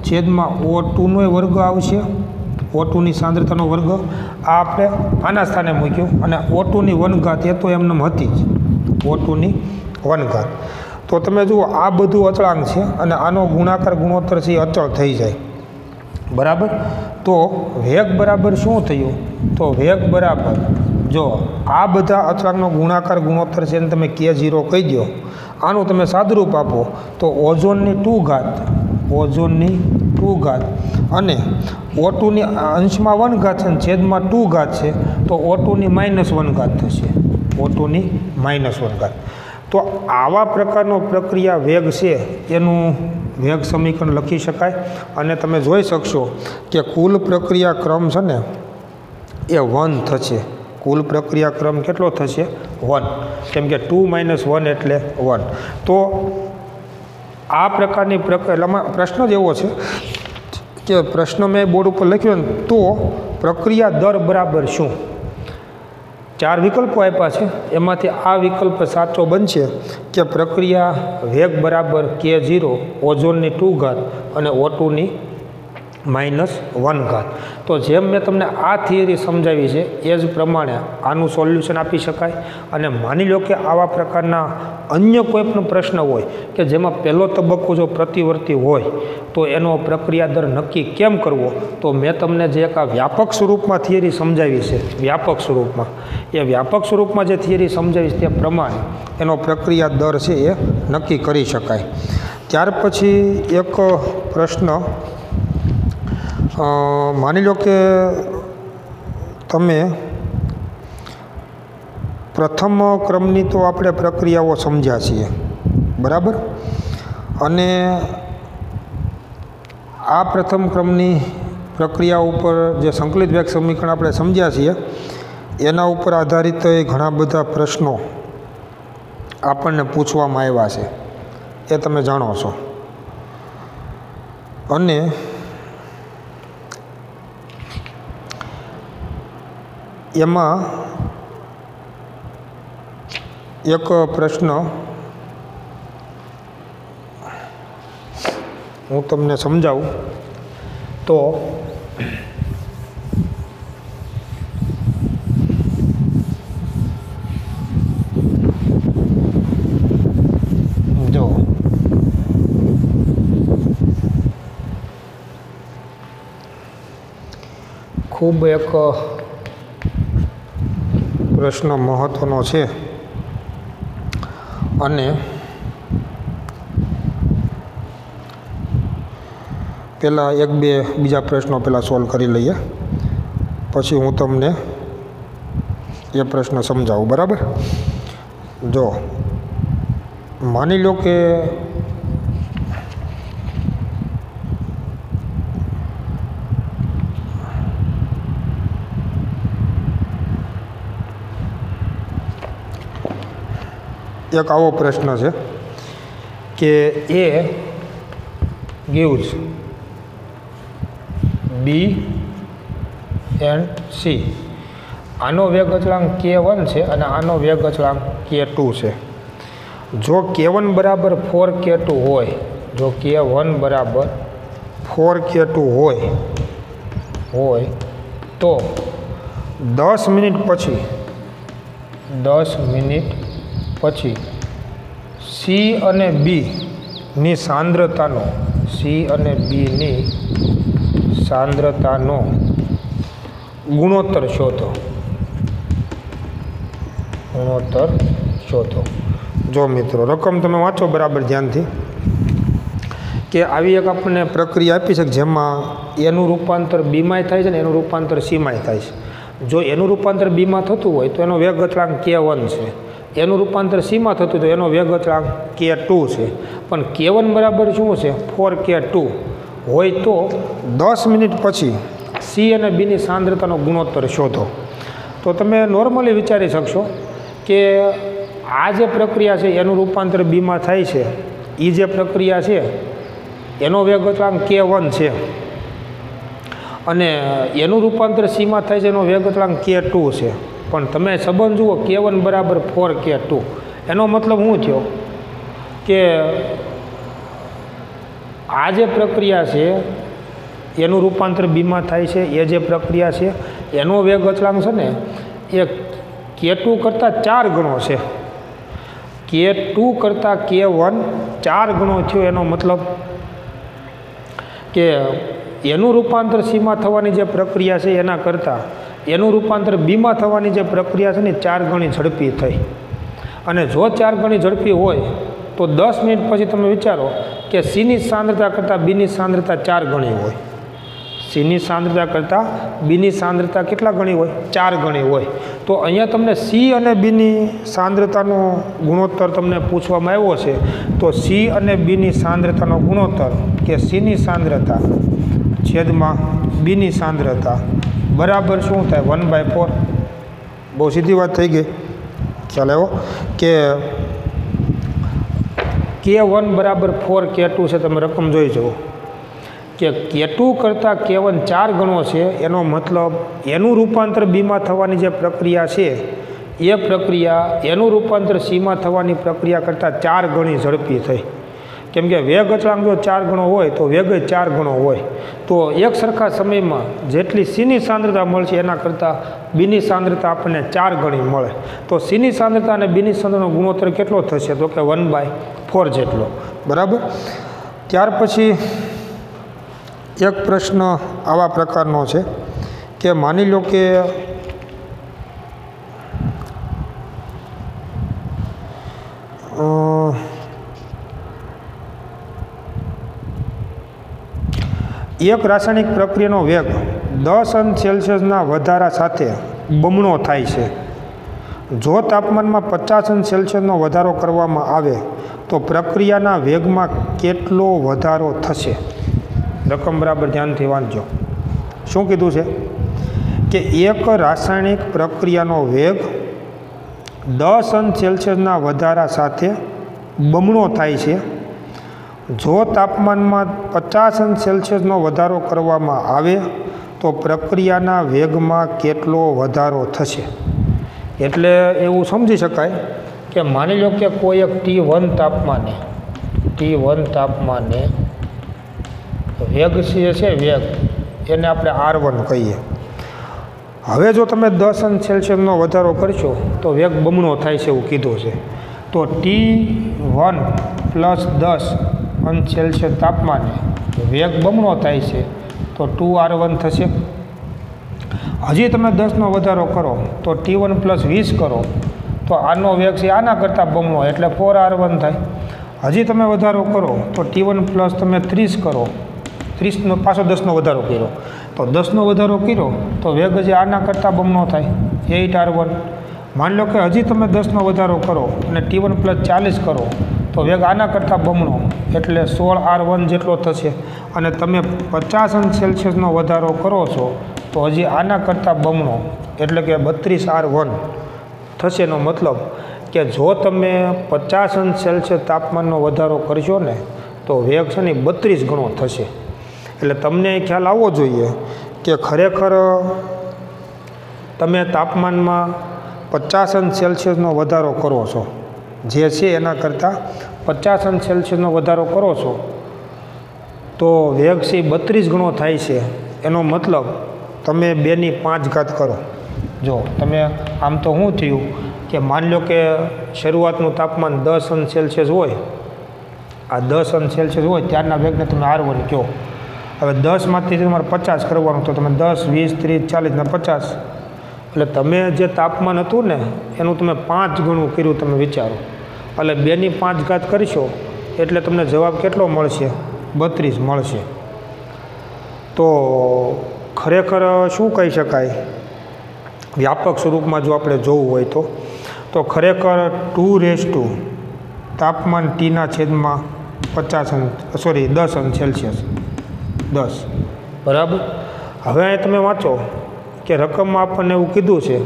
છેદમાં O2નો વર્ગ આવશે, O2ની સાંદ્રતાનો વર્ગ. આ આપણે આના સ્થાને મૂક્યું અને O2ની 1 ઘાત એ તો એમને હતી જ, O2ની 1 ઘાત. તો તમે જુઓ આ બધું અચળાંક છે અને આનો ગુણાકાર ગુણોત્તર છે એ અચળ થઈ જાય, બરાબર. તો વેગ બરાબર શું થયું તો વેગ બરાબર જો આ બધા અચળાંકનો ગુણાકાર ગુણોત્તર છે એને તમે k0 કહી દો, આનું તમે સાદુરૂપ આપો તો ઓઝોનની 2 ઘાત, ઓઝોનની 2 ઘાત અને O2ની અંશમાં 1 ઘાત છે અને છેદમાં 2 ઘાત છે તો O2ની -1 ઘાત થશે, O2ની -1 ઘાત. તો આવા પ્રકારનો પ્રક્રિયા વેગ છે એનું વેગ સમીકરણ લખી શકાય અને તમે જોઈ શકશો કે કુલ પ્રક્રિયા ક્રમ છે ને એ 1 થશે. કુલ પ્રક્રિયા ક્રમ કેટલો થશે 1, કેમ કે 2 - 1 એટલે 1. તો આ પ્રકારની પ્રક્રિયામાં પ્રશ્ન જ એવો છે કે પ્રશ્ન મેં બોર્ડ ઉપર લખ્યો ને તો પ્રક્રિયા દર બરાબર શું, 4 વિકલ્પો આપ્યા છે એમાંથી આ વિકલ્પ સાચો બનશે કે પ્રક્રિયા વેગ બરાબર k0 ઓઝોનની 2 ઘાત અને O2ની -1 ઘાત. તો જેમ મેં તમને આ થિયરી સમજાવી છે એ જ પ્રમાણે આનું સોલ્યુશન આપી શકાય. અને માની લો કે આવા પ્રકારના અન્ય કોઈ પણ પ્રશ્ન હોય કે જેમાં પહેલો તબક્કો જો પ્રતિવર્તી હોય તો એનો પ્રક્રિયા દર નક્કી કેમ કરવો, તો મેં તમને જે એક આ વ્યાપક સ્વરૂપમાં થિયરી સમજાવી છે, વ્યાપક સ્વરૂપમાં એ વ્યાપક સ્વરૂપમાં જે થિયરી સમજાવી તે પ્રમાણે એનો પ્રક્રિયા દર છે એ નક્કી કરી શકાય. ત્યાર પછી એક પ્રશ્ન, માની લો કે તમે પ્રથમ ક્રમની તો આપણે પ્રક્રિયાઓ સમજ્યા છીએ, બરાબર. અને આ પ્રથમ ક્રમની પ્રક્રિયા ઉપર જે સંકલિત વેગ સમીકરણ આપણે સમજ્યા છીએ એના ઉપર આધારિત ઘણા બધા પ્રશ્નો આપણને પૂછવામાં આવ્યા છે એ તમે જાણો છો. અને એમાં એક પ્રશ્ન હું તમને સમજાવું તો જો ખૂબ એક પ્રશ્ન મહત્ત્વનો છે અને પહેલાં એક બે બીજા પ્રશ્નો પહેલાં સોલ્વ કરી લઈએ પછી હું તમને એ પ્રશ્ન સમજાવું, બરાબર. જો માની લો કે એક આવો પ્રશ્ન છે કે A gives B and C. આનો વેગ અચળાંક k1 છે અને આનો વેગ અચળાંક k2 છે. જો k1 બરાબર 4k2 હોય, જો k1 બરાબર 4k2 હોય તો 10 મિનિટ પછી C અને B ની સાંદ્રતાનો ગુણોત્તર શોધો. જો મિત્રો રકમ તમે વાંચો બરાબર ધ્યાનથી કે આવી એક આપણને પ્રક્રિયા આપી છે જેમાં એનું રૂપાંતર બીમાં થાય છે ને એનું રૂપાંતર સીમાં થાય છે. જો એનું રૂપાંતર બીમાં થતું હોય તો એનો વેગ અચળાંક k1 છે, એનું રૂપાંતર સીમાં થતું તો એનો વેગ અચળાંક K2 છે, પણ K1 બરાબર શું છે 4K2 હોય તો 10 મિનિટ પછી સી અને બીની સાંદ્રતાનો ગુણોત્તર શોધો. તો તમે નોર્મલી વિચારી શકશો કે આ જે પ્રક્રિયા છે એનું રૂપાંતર બીમાં થાય છે, એ જે પ્રક્રિયા છે એનો વેગ અચળાંક K1 છે અને એનું રૂપાંતર સીમાં થાય છે એનો વેગ અચળાંક K2 છે, પણ તમે સંબંધ જુઓ K1 બરાબર 4K2 એનો મતલબ શું થયો કે આ જે પ્રક્રિયા છે એનું રૂપાંતર બીમાં થાય છે, એ જે પ્રક્રિયા છે એનો વેગ અચળાંક છે ને એ K2 કરતાં 4 ગણો છે. K2 કરતાં K1 4 ગણો થયો, એનો મતલબ કે એનું રૂપાંતર સીમાં થવાની જે પ્રક્રિયા છે એના કરતાં એનું રૂપાંતર બીમાં થવાની જે પ્રક્રિયા છે ને 4 ગણી ઝડપી થઈ. અને જો 4 ગણી ઝડપી હોય તો 10 મિનિટ પછી તમે વિચારો કે સીની સાંદ્રતા કરતાં બીની સાંદ્રતા 4 ગણી હોય. સીની સાંદ્રતા કરતાં બીની સાંદ્રતા કેટલા ગણી હોય? 4 ગણી હોય. તો અહીંયા તમને સી અને બીની સાંદ્રતાનો ગુણોત્તર તમને પૂછવામાં આવ્યો છે, તો સી અને બીની સાંદ્રતાનો ગુણોત્તર કે સીની સાંદ્રતા છેદમાં બીની સાંદ્રતા બરાબર શું થાય? 1/4. બહુ સીધી વાત થઈ ગઈ. ખ્યાલ આવ્યો કે K1 બરાબર 4K2 છે. તમે રકમ જોઈ જુઓ કે K2 કરતાં K1 4 ગણો છે, એનો મતલબ એનું રૂપાંતર બીમાં થવાની જે પ્રક્રિયા છે એ પ્રક્રિયા એનું રૂપાંતર સીમાં થવાની પ્રક્રિયા કરતાં 4 ગણી ઝડપી થઈ. કેમ કે વેગ અચળાંક જો 4 ગણો હોય તો વેગ 4 ગણો હોય, તો એક સરખા સમયમાં જેટલી સીની સાંદ્રતા મળશે એના કરતાં બીની સાંદ્રતા આપણને 4 ગણી મળે. તો સીની સાંદ્રતા અને બીની સાંદ્રતાનો ગુણોત્તર કેટલો થશે? તો કે 1/4 જેટલો. બરાબર. ત્યાર પછી એક પ્રશ્ન આવા પ્રકારનો છે કે માની લો કે એક રાસાયણિક પ્રક્રિયાનો વેગ 10°C વધારા સાથે બમણો થાય છે. જો તાપમાનમાં 50°C વધારો કરવામાં આવે તો પ્રક્રિયાના વેગમાં કેટલો વધારો થશે? રકમ બરાબર ધ્યાનથી વાંચજો. શું કીધું છે કે એક રાસાયણિક પ્રક્રિયાનો વેગ 10°C વધારા સાથે બમણો થાય છે. જો તાપમાનમાં 50°C વધારો કરવામાં આવે તો પ્રક્રિયાના વેગમાં કેટલો વધારો થશે? એટલે એવું સમજી શકાય કે માની લો કે કોઈ એક T1 તાપમાને વેગ જે છે વેગ એને આપણે R1 કહીએ. હવે જો તમે 10°C વધારો કરશો તો વેગ બમણો થાય છે એવું કીધું છે. તો T1 + 10°C તાપમાને વેગ બમણો થાય છે તો 2R1 થશે. હજી તમે 10નો વધારો કરો તો T1 + 20 કરો તો આનો વેગ છે આના કરતાં બમણો એટલે 4R1 થાય. હજી તમે વધારો કરો તો T1 + તમે 30 કરો, 30નો પાછો 10નો વધારો કર્યો તો 10નો વધારો કર્યો તો વેગ હજી આના કરતાં બમણો થાય 8R1. માની લો કે હજી તમે 10નો વધારો કરો અને T1 + 40 કરો તો વેગ આના કરતાં બમણો એટલે 16R1 જેટલો થશે. અને તમે 50°C વધારો કરો છો તો હજી આના કરતાં બમણો એટલે કે 32R1 થશે. એનો મતલબ કે જો તમે 50°C તાપમાનનો વધારો કરશો ને તો વેગ છે ને 32 ગણો થશે. એટલે તમને ખ્યાલ આવવો જોઈએ કે ખરેખર તમે તાપમાનમાં 50°C વધારો કરો છો, જે છે એના કરતાં 50°C વધારો કરો છો તો વેગ છે 32 ગણો થાય છે. એનો મતલબ તમે 2⁵ કરો. જો તમે આમ તો શું થયું કે માની લો કે શરૂઆતનું તાપમાન 10°C હોય, આ 10°C હોય ત્યારના વેગને તમે R1 કહો. હવે 10માંથી તમારે 50 કરવાનું તો તમે 10, 20, 30, 40 ને 50 એટલે તમે જે તાપમાન હતું ને એનું તમે 5 ગણું કર્યું. તમે વિચારો એટલે 2⁵ કરશો એટલે તમને જવાબ કેટલો મળશે? 32 મળશે. તો ખરેખર શું કહી શકાય વ્યાપક સ્વરૂપમાં જો આપણે જોવું હોય તો ખરેખર 2 તાપમાન ટીના છેદમાં 10 અંશ સેલ્સિયસ 10 બરાબર. હવે તમે વાંચો કે રકમમાં આપણને એવું કીધું છે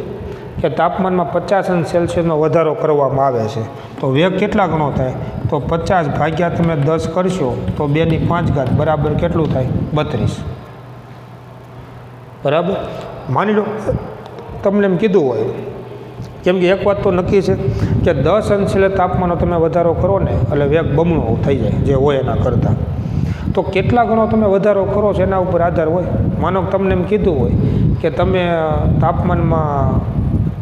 કે તાપમાનમાં 50 અંશ સેલ્સિયસનો વધારો કરવામાં આવે છે. તો વેગ કેટલા ગણો થાય? તો 50 ભાગ્યા તમે 10 કરશો તો 2/5 બરાબર કેટલું થાય? 32. બરાબર. માની લો તમને એમ કીધું હોય, કેમ કે એક વાત તો નક્કી છે કે 10 અંશ તાપમાનનો તમે વધારો કરો ને એટલે વેગ બમણો થઈ જાય જે હોય એના કરતાં. તો કેટલા ગણો તમે વધારો કરો છો એના ઉપર આધાર હોય. માનો કે તમને એમ કીધું હોય કે તમે તાપમાનમાં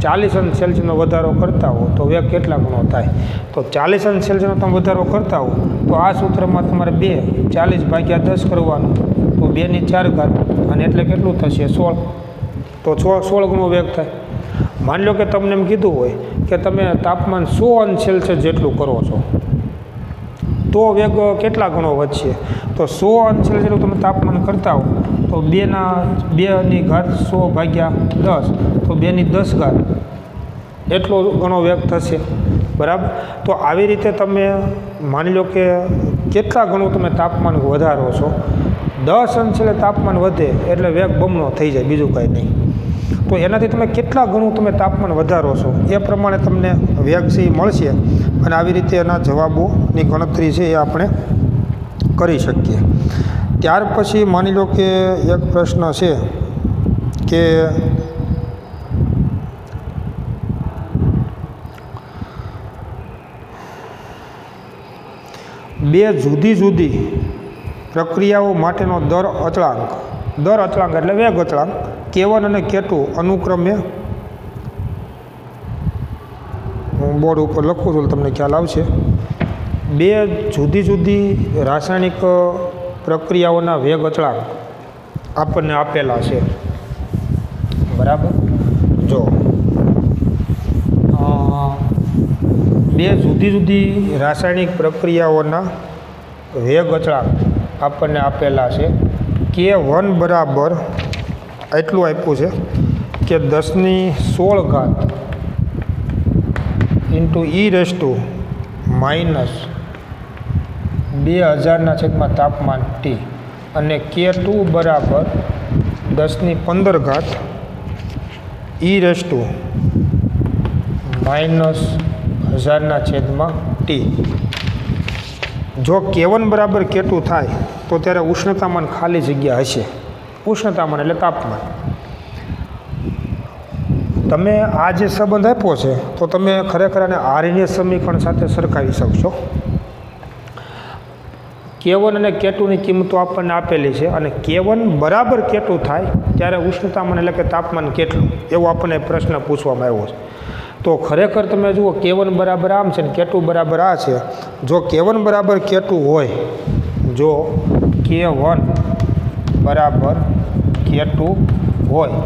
40 અંશ સેલ્સિયસનો વધારો કરતા હો તો વેગ કેટલા ગણો થાય? તો 40 અંશ સેલ્સિયસનો તમે વધારો કરતા હો તો આ સૂત્રમાં તમારે 40 ભાગ્યા 10 કરવાનું, તો 2/4 અને એટલે કેટલું થશે? 16. તો 16 ગણો વેગ થાય. માની લો કે તમને એમ કીધું હોય કે તમે તાપમાન 100 અંશ સેલ્સિયસ જેટલું કરો છો તો વેગ કેટલા ગણો વધશે? તો 100 અંશ સેલ્સિયસનું તમે તાપમાન કરતા હો તો 2/100 ભાગ્યા 10 તો 2/10 એટલો ઘણો વેગ થશે. બરાબર. તો આવી રીતે તમે માની લો કે કેટલા ગણું તમે તાપમાન વધારો છો, 10 અંશ તાપમાન વધે એટલે વેગ બમણો થઈ જાય, બીજું કાંઈ નહીં. તો એનાથી તમે કેટલા ગણું તમે તાપમાન વધારો છો એ પ્રમાણે તમને વેગ છે એ મળશે અને આવી રીતે એના જવાબોની ગણતરી છે એ આપણે કરી શકીએ. ત્યાર પછી માની લો કે એક પ્રશ્ન છે કે બે જુદી જુદી પ્રક્રિયાઓ માટેનો દર અચળાંક એટલે વેગ અચળાંક K1 અને K2 અનુક્રમે, હું બોર્ડ ઉપર લખું છું તમને ખ્યાલ આવશે, બે જુદી જુદી રાસાયણિક પ્રક્રિયાઓના વેગ અચળાંક આપણને આપેલા છે. બરાબર. જો બે જુદી જુદી રાસાયણિક પ્રક્રિયાઓના વેગ અચળાંક આપણને આપેલા છે. K1 બરાબર એટલું આપ્યું છે કે 10⁻16 ઇન્ટુ (e−2000) તાપમાન T અને K2 બરાબર 10⁻15 (e−1000) T. જો K1 બરાબર K2 થાય તો ત્યારે ઉષ્ણતામાન ખાલી જગ્યા હશે. ઉષ્ણતામાન એટલે તાપમાન. તમે આ જે સંબંધ આપ્યો છે તો તમે ખરેખર આને આરએનએ સમીકરણ સાથે સરખાવી શકશો. K1 અને K2ની કિંમતો આપણને આપેલી છે અને K1 બરાબર K2 થાય ત્યારે ઉષ્ણતામાન એટલે કે તાપમાન કેટલું, એવો આપણને પ્રશ્ન પૂછવામાં આવ્યો છે. તો ખરેખર તમે જુઓ K1 બરાબર આમ છે ને K2 બરાબર આ છે. જો K1 બરાબર K2 હોય, જો K1 બરાબર K2 હોય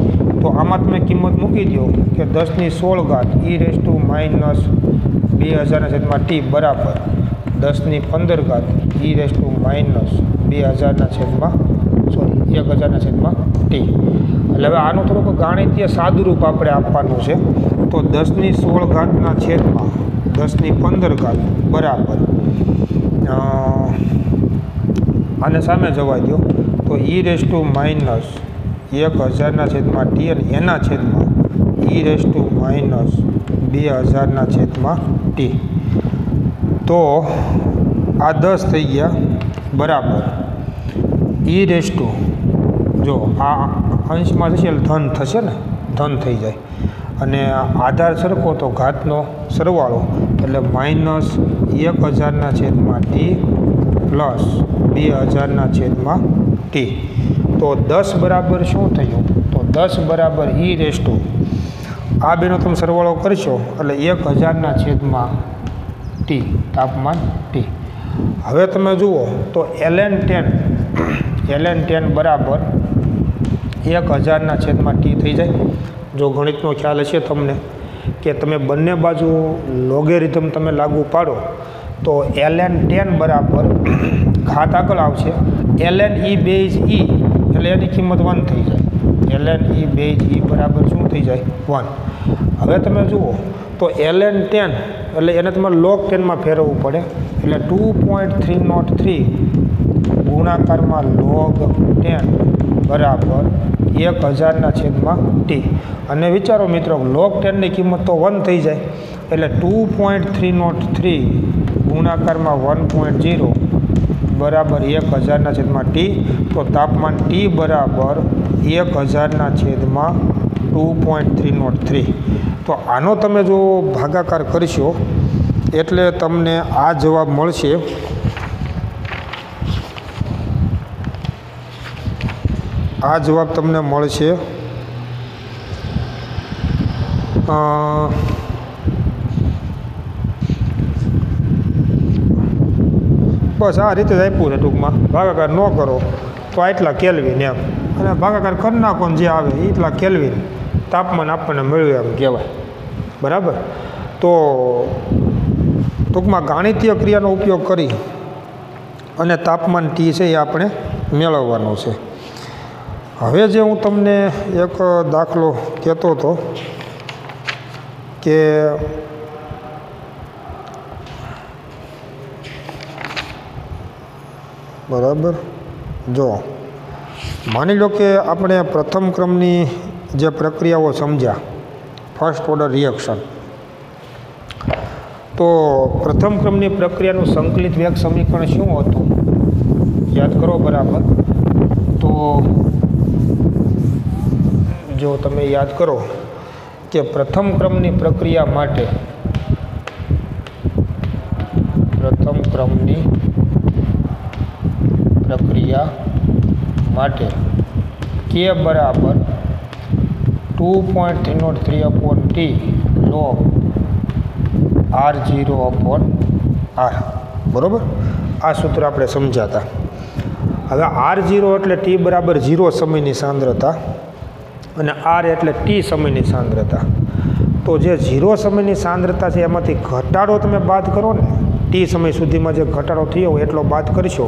તો આમાં તમે કિંમત મૂકી દો કે 10⁻16 (e−2000) T બરાબર 10⁻15 (e−2000) T. એટલે હવે આનું થોડુંક ગાણિતીય સાદુરૂપ આપણે આપવાનું છે. તો 10⁻16 બરાબર આને સામે જવા દો તો (e−1000) T અને એના છેદમાં (e−2000) T. તો આ 10 થઈ ગયા બરાબર જો આ અંશમાં જશે એટલે ધન થશે ને, ધન થઈ જાય અને આધાર સરખો તો ઘાતનો સરવાળો એટલે (-1000) T પ્લસ 2000) T. તો 10 બરાબર શું થયું? તો 10 બરાબર આ બેનો તમે સરવાળો કરશો એટલે 1000) T તાપમાન T. હવે તમે જુઓ તો ln10 બરાબર 1000) T થઈ જાય. જો ગણિતનો ખ્યાલ હશે તમને કે તમે બંને બાજુ લોગેરિધમ તમે લાગુ પાડો તો ln10 બરાબર ઘાત આગળ આવશે, ln e બેઝ e એટલે એની કિંમત 1 થઈ જાય. ln e બેઝ e બરાબર શું થઈ જાય? 1. હવે તમે જુઓ તો ln10 એટલે એને તમારે log10 ફેરવવું પડે એટલે 2.303 ગુણાકારમાં log10 બરાબર 1000/t અને વિચારો મિત્રો log10ની કિંમત તો 1 થઈ જાય એટલે 2.303 ગુણાકારમાં 1.0 બરાબર 1000/t તો તાપમાન T બરાબર 1000/2.303 તો આનો તમે જો ભાગાકાર કરશો એટલે તમને આ જવાબ મળશે આ જવાબ તમને મળશે બસ આ રીતે જ આપ્યું છે ટૂંકમાં ભાગાકાર ન કરો તો આટલા કેલ્વિન એમ અને ભાગાકાર કરી નાખો જે આવે એટલા કેલ્વિન તાપમાન આપણને મળ્યું એમ કહેવાય બરાબર તો ટૂંકમાં ગાણિતીય ક્રિયાનો ઉપયોગ કરી અને તાપમાન ટી છે એ આપણે મેળવવાનો છે હવે જે હું તમને એક દાખલો કહેતો હતો કે બરાબર જો માની લો કે આપણે પ્રથમ ક્રમની જે પ્રક્રિયાઓ સમજ્યા ફર્સ્ટ ઓર્ડર રિએક્શન તો પ્રથમ ક્રમની પ્રક્રિયાનું સંકલિત વેગ સમીકરણ શું હતું યાદ કરો બરાબર તો જો તમે યાદ કરો કે પ્રથમ ક્રમની પ્રક્રિયા માટે k બરાબર 2.303/t log r0/r બરાબર આ સૂત્ર આપણે સમજાતા હવે r0 એટલે t બરાબર 0 સમયની સાંદ્રતા અને r એટલે t સમયની સાંદ્રતા તો જે 0 સમયની સાંદ્રતા છે એમાંથી ઘટાડો તમે બાદ કરો ને t સમય સુધીમાં જે ઘટાડો થયો હોય એટલો બાદ કરશો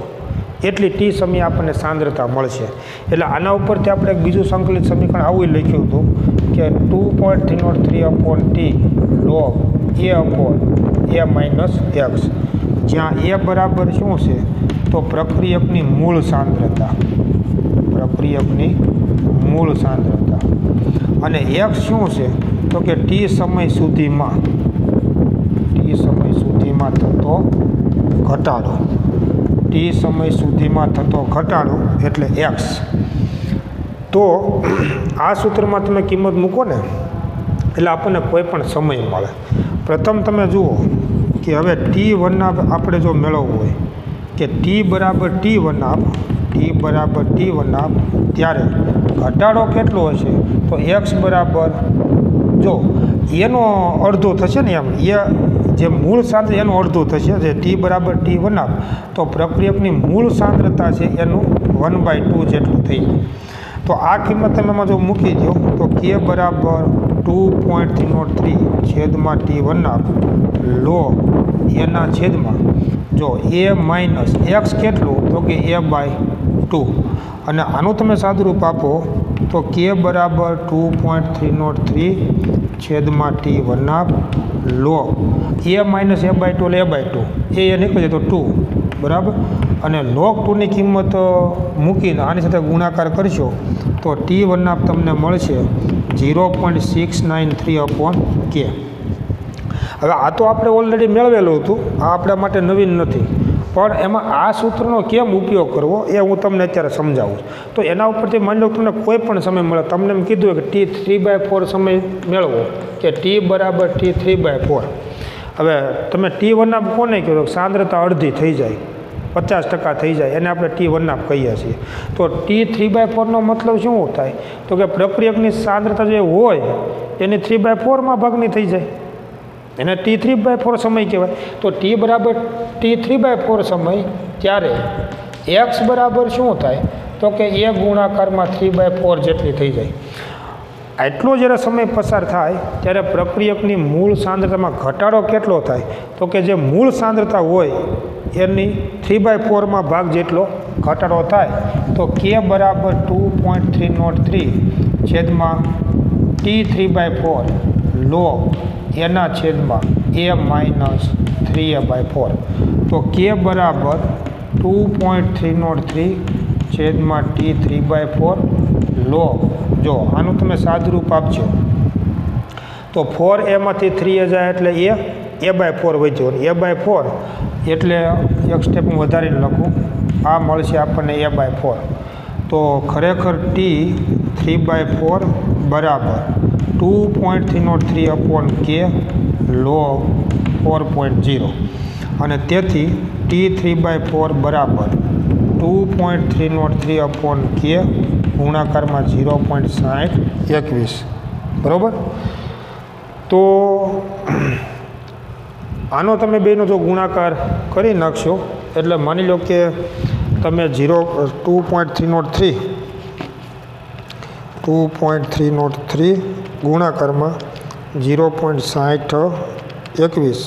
એટલી t સમય આપણને સાંદ્રતા મળશે એટલે આના ઉપરથી આપણે એક બીજું સંકલિત સમીકરણ આવું લખ્યું હતું કે 2.303/t log a/x જ્યાં a બરાબર શું છે તો પ્રક્રિયકની મૂળ સાંદ્રતા અને x શું છે તો કે t સમય સુધીમાં થતો ઘટાડો એટલે x તો આ સૂત્રમાં તમે કિંમત મૂકો ને એટલે આપણને કોઈ પણ સમય મળે પ્રથમ તમે જુઓ કે હવે t1 આપણે જો મેળવવું હોય કે t બરાબર t1 ત્યારે ઘટાડો કેટલો હશે તો x બરાબર જો એનો અડધો થશે ને એમ એ જે મૂળ સાંદ્રતા એનું અડધું થશે જે t બરાબર t1 તો પ્રક્રિયકની મૂળ સાંદ્રતા છે એનું 1/2 જેટલું થઈ જાય તો આ કિંમત તમે એમાં જો મૂકી દો તો k બરાબર 2.303/t1 log એના છેદમાં જો a માઇનસ x કેટલું તો કે a/2 અને આનું તમે સાદુરૂપ આપો તો k બરાબર 2.303/t1 log a minus a/2 એટલે a/2 એ નીકળી જાય તો 2 બરાબર અને log 2ની કિંમત મૂકીને આની સાથે ગુણાકાર કરશો તો t1 તમને મળશે 0.693/k હવે આ તો આપણે ઓલરેડી મેળવેલું હતું આ આપણા માટે નવીન નથી પણ એમાં આ સૂત્રનો કેમ ઉપયોગ કરવો એ હું તમને અત્યારે સમજાવું તો એના ઉપરથી માની લો તમને કોઈ પણ સમય મળે તમને એમ કીધું કે t3/4 સમય મેળવો કે t બરાબર t3/4 હવે તમે t1 કોને કહો સાંદ્રતા અડધી થઈ જાય 50% થઈ જાય એને આપણે t1 કહીએ છીએ તો t3/4નો મતલબ શું થાય તો કે પ્રક્રિયકની સાંદ્રતા જે હોય એની 3/4 ભાગની થઈ જાય એને t3/4 સમય કહેવાય તો t બરાબર t3/4 સમય ત્યારે x બરાબર શું થાય તો કે a ગુણાકારમાં 3/4 જેટલી થઈ જાય આટલો જ્યારે સમય પસાર થાય ત્યારે પ્રક્રિયકની મૂળ સાંદ્રતામાં ઘટાડો કેટલો થાય તો કે જે મૂળ સાંદ્રતા હોય એની 3/4 ભાગ જેટલો ઘટાડો થાય તો k બરાબર 2.303/t3/4 log એના છેદમાં a માઇનસ 3a/4 તો k બરાબર 2.303 છેદમાં t3/4 log જો આનું તમે સાદુરૂપ આપજો તો 4a માંથી 3a જાય એટલે a/4 વધ્યો a/4 એટલે એક સ્ટેપ હું વધારીને લખું આ મળશે આપણને a/4 તો ખરેખર t 3/4 બરાબર 2.303 k log 4.0 અને તેથી t 3/4 બરાબર 2.303 k ગુણાકારમાં 0.6021 બરાબર તો આનો તમે બેનો જો ગુણાકાર કરી નાખશો એટલે માની લો કે તમે 2.303 ગુણાકારમાં 0.6021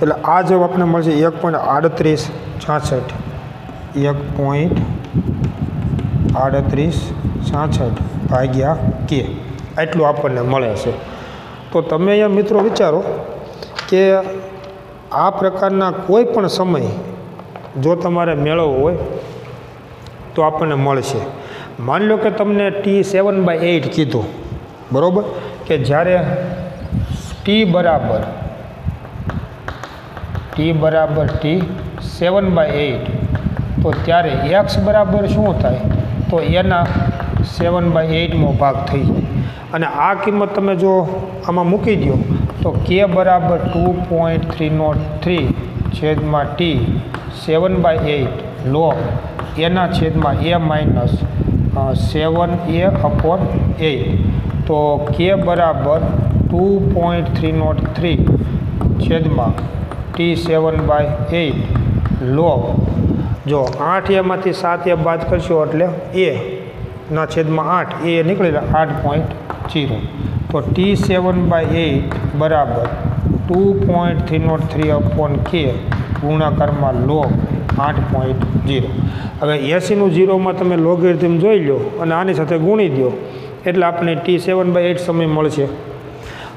એટલે આ જવાબ આપણને મળશે 1.3866 1.3866 ભાગ્યા કે આટલું આપણને મળે છે તો તમે અહીંયા મિત્રો વિચારો કે આ પ્રકારના કોઈ પણ સમય જો તમારે મેળવવો હોય તો આપણને મળશે માની લો કે તમને t 7/8 કીધું બરાબર કે જ્યારે t બરાબર t 7/8 તો ત્યારે x બરાબર શું થાય તો એના 7/8 ભાગ થઈ જાય અને આ કિંમત તમે જો આમાં મૂકી દો તો k બરાબર 2.303 છેદમાં t 7/8 log એના છેદમાં a માઇનસ 7a/8 તો k બરાબર 2.303 છેદમાં t 7/8 log જો 8 એમાંથી 7a બાદ કરશો એટલે a ના છેદમાં 8 એ નીકળે 8.0 તો t 7/8 બરાબર 2.303 k ગુણાકારમાં log 8.0 હવે 80નું 0માં તમે લોગેરિધમ જોઈ લો અને આની સાથે ગુણી દો એટલે આપણે t 7/8 સમય મળશે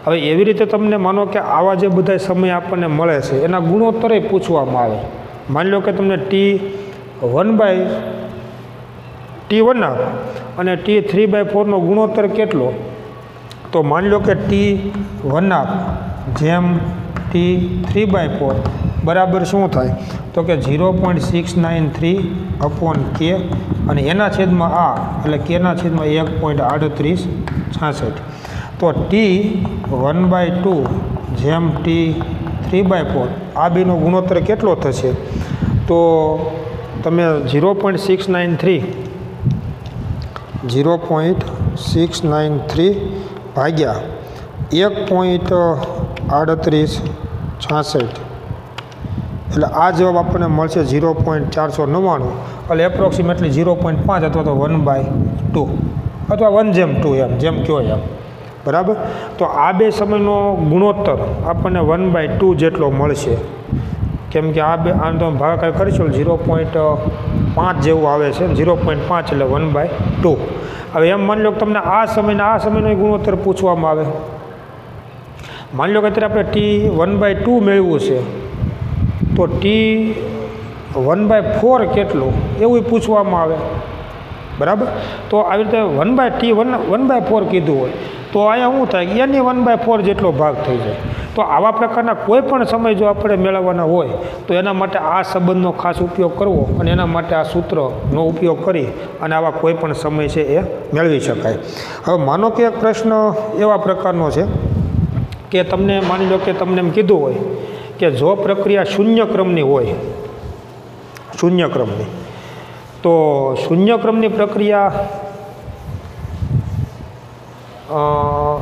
હવે એવી રીતે તમને માનો કે આવા જે બધા સમય આપણને મળે છે એના ગુણોત્તરે પૂછવામાં આવે માની લો કે તમને t1 અને t3/4નો ગુણોત્તર કેટલો તો માની લો કે t1 જેમ t3/4 બરાબર શું થાય તો કે 0.693 k અને એના છેદમાં આ એટલે કેના છેદમાં 1.3866 તો t1/2 જેમ t3/4 આ બેનો ગુણોત્તર કેટલો થશે તો તમે 0.693 ભાગ્યા 1.3866 એટલે આ જવાબ આપણને મળશે 0.499 એટલે એપ્રોક્સિમેટલી 0.5 અથવા તો 1/2 અથવા 1:2 જેમ કહો એમ બરાબર તો આ બે સમયનો ગુણોત્તર આપણને 1/2 જેટલો મળશે કેમ કે આ બે આનો તમે ભાગાકાર કરીશો 0.5 જેવું આવે છે 0.5 એટલે 1/2 હવે એમ માની લો કે તમને આ સમયનો ગુણોત્તર પૂછવામાં આવે માની લો કે અત્યારે આપણે t1/2 મેળવવું છે તો t1/4 કેટલું એવું પૂછવામાં આવે બરાબર તો આવી રીતે 1/4 કીધું હોય તો અહીંયા શું થાય એની 1/4 જેટલો ભાગ થઈ જાય તો આવા પ્રકારના કોઈ પણ સમય જો આપણે મેળવવાના હોય તો એના માટે આ સંબંધનો ખાસ ઉપયોગ કરવો અને એના માટે આ સૂત્રનો ઉપયોગ કરી અને આવા કોઈ પણ સમય છે એ મેળવી શકાય હવે માનો કે એક પ્રશ્ન એવા પ્રકારનો છે કે તમને માની લો કે તમને એમ કીધું હોય કે જો પ્રક્રિયા શૂન્ય ક્રમની હોય શૂન્ય ક્રમની તો શૂન્ય ક્રમની પ્રક્રિયા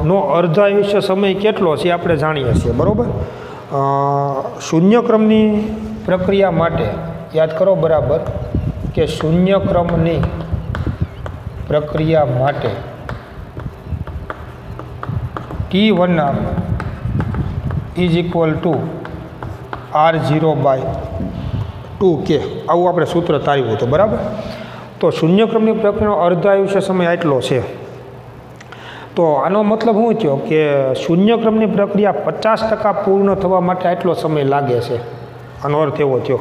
નો અર્ધાયુષ્ય સમય કેટલો છે આપણે જાણીએ છીએ બરાબર શૂન્ય ક્રમની પ્રક્રિયા માટે યાદ કરો બરાબર કે શૂન્ય ક્રમની પ્રક્રિયા માટે t1 R0/2k આવું આપણે સૂત્ર તાર્યું હતું બરાબર તો શૂન્ય ક્રમની પ્રક્રિયાનો અર્ધાયુષ્ય સમય આટલો છે તો આનો મતલબ શું થયો કે શૂન્યક્રમની પ્રક્રિયા 50% પૂર્ણ થવા માટે આટલો સમય લાગે છે. આનો અર્થ એવો થયો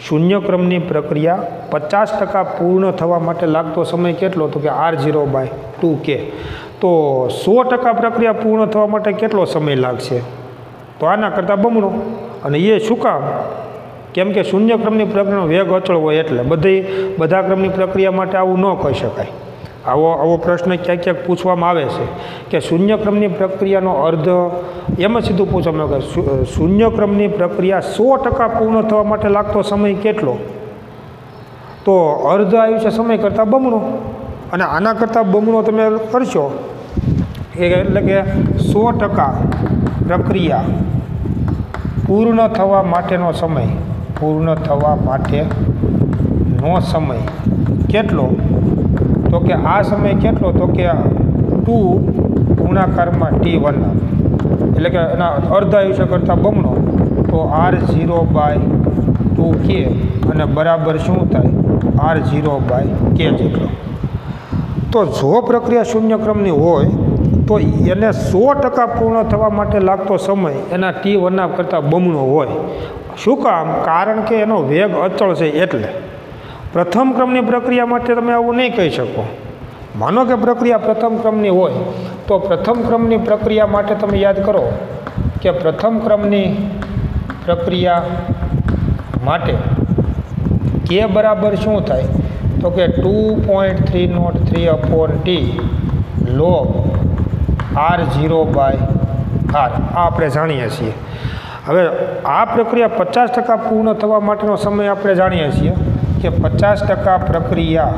શૂન્યક્રમની પ્રક્રિયા 50% પૂર્ણ થવા માટે લાગતો સમય કેટલો તો કે R0/2K. તો 100% પ્રક્રિયા પૂર્ણ થવા માટે કેટલો સમય લાગશે તો આના કરતાં બમણો. અને એ શું કામ? કેમ કે શૂન્યક્રમની પ્રક્રિયાનો વેગ અચળ હોય એટલે બધા ક્રમની પ્રક્રિયા માટે આવું ન કહી શકાય. આવો પ્રશ્ન ક્યાંક ક્યાંક પૂછવામાં આવે છે કે શૂન્યક્રમની પ્રક્રિયાનો અર્ધ એમ જ સીધું પૂછવામાં આવે કે શૂન્યક્રમની પ્રક્રિયા 100% પૂર્ણ થવા માટે લાગતો સમય કેટલો તો અર્ધ આયુષ્ય સમય કરતાં બમણો. અને આના કરતાં બમણો તમે કરશો એટલે કે 100% પ્રક્રિયા પૂર્ણ થવા માટેનો સમય કેટલો તો કે આ સમય કેટલો તો કે 2 ગુણાકારમાં T1 એટલે કે એના અર્ધ આયુષ્ય કરતાં બમણો. તો R0/2K અને બરાબર શું થાય R0/K જેટલો. તો જો પ્રક્રિયા શૂન્યક્રમની હોય તો એને 100% પૂર્ણ થવા માટે લાગતો સમય એના T1 કરતાં બમણો હોય. શું કામ? કારણ કે એનો વેગ અચળ છે એટલે. પ્રથમ ક્રમની પ્રક્રિયા માટે તમે આવું નહીં કહી શકો. માનો કે પ્રક્રિયા પ્રથમ ક્રમની હોય તો પ્રથમ ક્રમની પ્રક્રિયા માટે તમે યાદ કરો કે પ્રથમ ક્રમની પ્રક્રિયા માટે K બરાબર શું થાય તો કે 2.303/T log R0/R. આ આપણે જાણીએ છીએ. હવે આ પ્રક્રિયા 50% પૂર્ણ થવા માટેનો સમય આપણે જાણીએ છીએ કે 50% પ્રક્રિયા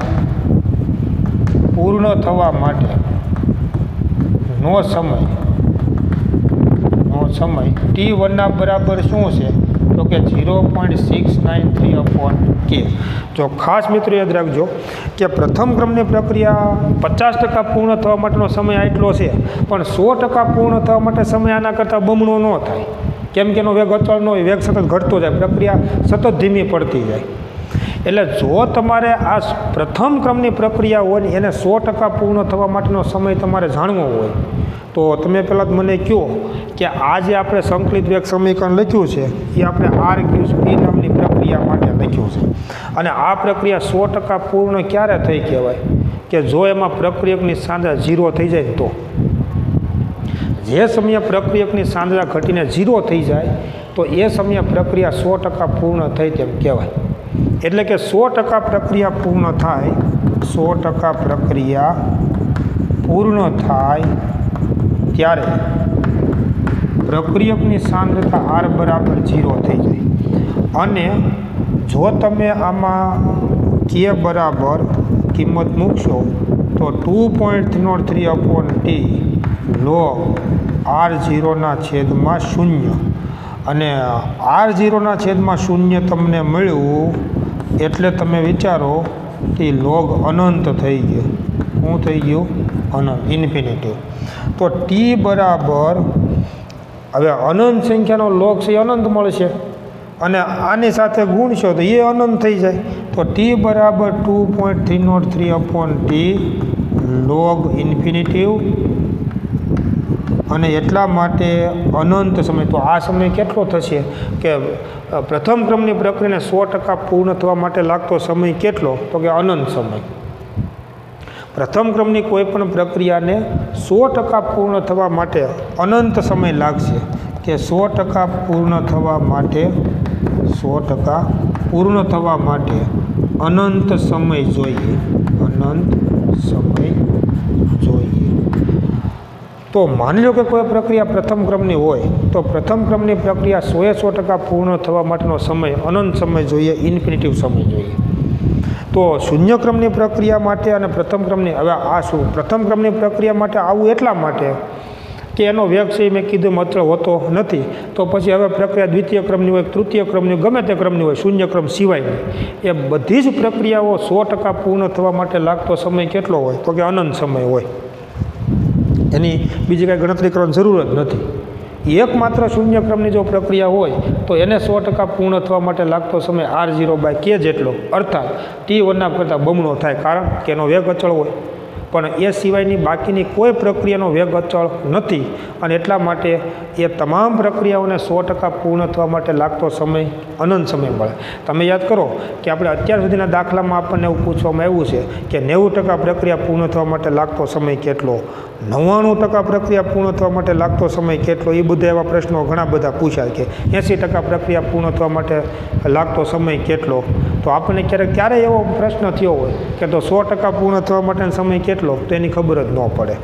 પૂર્ણ થવા માટેનો સમય T1 બરાબર શું છે તો કે 0.693/K. જો ખાસ મિત્રો યાદ રાખજો કે પ્રથમ ક્રમની પ્રક્રિયા 50% પૂર્ણ થવા માટેનો સમય આટલો છે પણ 100% પૂર્ણ થવા માટે સમય આના કરતાં બમણો ન થાય. કેમ કે એનો વેગ અચળ ન હોય, વેગ સતત ઘટતો જાય, પ્રક્રિયા સતત ધીમી પડતી જાય. એટલે જો તમારે આ પ્રથમ ક્રમની પ્રક્રિયા હોય એને 100% પૂર્ણ થવા માટેનો સમય તમારે જાણવો હોય તો તમે પહેલાં મને કહો કે આ જે આપણે સંકલિત વેગ સમીકરણ લખ્યું છે એ આપણે R-Q નામની પ્રક્રિયા માટે લખ્યું છે. અને આ પ્રક્રિયા 100% પૂર્ણ ક્યારે થઈ કહેવાય કે જો એમાં પ્રક્રિયકની સાંદ્રતા 0 થઈ જાય તો. જે સમયે પ્રક્રિયકની સાંદ્રતા ઘટીને 0 થઈ જાય તો એ સમયે પ્રક્રિયા 100% પૂર્ણ થઈ તેમ કહેવાય. એટલે કે 100% પ્રક્રિયા પૂર્ણ થાય 100% પ્રક્રિયા પૂર્ણ થાય ત્યારે પ્રક્રિયકની સાંદ્રતા R બરાબર 0 થઈ જાય. અને જો તમે આમાં K બરાબર કિંમત મૂકશો તો 2.303/T log R0/0 અને R0/0 તમને મળ્યું એટલે તમે વિચારો કે લોગ અનંત થઈ ગયો. શું થઈ ગયું? અનંત, ઇન્ફિનિટી. તો T બરાબર હવે અનંત સંખ્યાનો લોગ છે એ અનંત મળશે અને આની સાથે ગુણશો તો એ અનંત થઈ જાય. તો T બરાબર 2.303/T log ઇન્ફિનિટી અને એટલા માટે અનંત સમય. તો આ સમય કેટલો થશે કે પ્રથમ ક્રમની પ્રક્રિયાને 100% પૂર્ણ થવા માટે લાગતો સમય કેટલો તો કે અનંત સમય. પ્રથમ ક્રમની કોઈ પણ પ્રક્રિયાને 100% પૂર્ણ થવા માટે અનંત સમય લાગશે કે 100% પૂર્ણ થવા માટે અનંત સમય જોઈએ. તો માની લો કે કોઈ પ્રક્રિયા પ્રથમ ક્રમની હોય તો પ્રથમ ક્રમની પ્રક્રિયા 100% પૂર્ણ થવા માટેનો સમય અનંત સમય જોઈએ, ઇન્ફિનિટિવ સમય જોઈએ. તો શૂન્ય ક્રમની પ્રક્રિયા માટે અને પ્રથમ ક્રમની હવે આ શું પ્રથમ ક્રમની પ્રક્રિયા માટે આવું એટલા માટે કે એનો વેગ છે મેં કીધું અચળ હોતો નથી. તો પછી હવે પ્રક્રિયા દ્વિતીય ક્રમની હોય, તૃતીય ક્રમની, ગમે તે ક્રમની હોય, શૂન્ય ક્રમ સિવાયની, એ બધી જ પ્રક્રિયાઓ 100% પૂર્ણ થવા માટે લાગતો સમય કેટલો હોય તો કે અનંત સમય હોય. એની બીજી કાંઈ ગણતરી કરવાની જરૂર જ નથી. એકમાત્ર શૂન્ય ક્રમની જો પ્રક્રિયા હોય તો એને 100% પૂર્ણ થવા માટે લાગતો સમય R0/K જેટલો, અર્થાત T1 કરતાં બમણો થાય, કારણ કે એનો વેગ અચળ હોય. પણ એ સિવાયની બાકીની કોઈ પ્રક્રિયાનો વેગ અચળ નથી અને એટલા માટે એ તમામ પ્રક્રિયાઓને 100% પૂર્ણ થવા માટે લાગતો સમય અનંત સમય મળે. તમે યાદ કરો કે આપણે અત્યાર સુધીના દાખલામાં આપણને એવું પૂછવામાં આવ્યું છે કે 90% પ્રક્રિયા પૂર્ણ થવા માટે લાગતો સમય કેટલો, 99% પ્રક્રિયા પૂર્ણ થવા માટે લાગતો સમય કેટલો, એ બધા એવા પ્રશ્નો ઘણા બધા પૂછ્યા કે 80% પ્રક્રિયા પૂર્ણ થવા માટે લાગતો સમય કેટલો. તો આપણને ક્યારે એવો પ્રશ્ન થયો હોય કે તો 100% પૂર્ણ થવા માટેનો સમય કેટલો, તો એની ખબર જ ન પડે.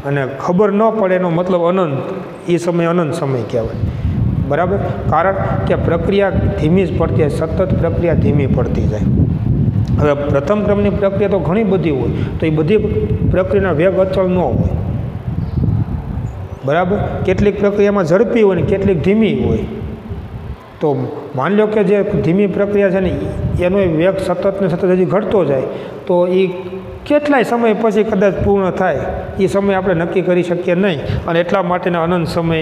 અને ખબર ન પડે એનો મતલબ અનંત, એ સમય અનંત સમય કહેવાય. બરાબર, કારણ કે પ્રક્રિયા ધીમી જ પડતી જાય, સતત પ્રક્રિયા ધીમી પડતી જાય. હવે પ્રથમ ક્રમની પ્રક્રિયા તો ઘણી બધી હોય, તો એ બધી પ્રક્રિયાના વેગ અચળ ન હોય. બરાબર, કેટલીક પ્રક્રિયામાં ઝડપી હોય ને કેટલીક ધીમી હોય. તો માની લો કે જે ધીમી પ્રક્રિયા છે ને એનો વેગ સતત ને સતત હજી ઘટતો જાય, તો એ કેટલાય સમય પછી કદાચ પૂર્ણ થાય, એ સમય આપણે નક્કી કરી શકીએ નહીં. અને એટલા માટેનો અનંત સમય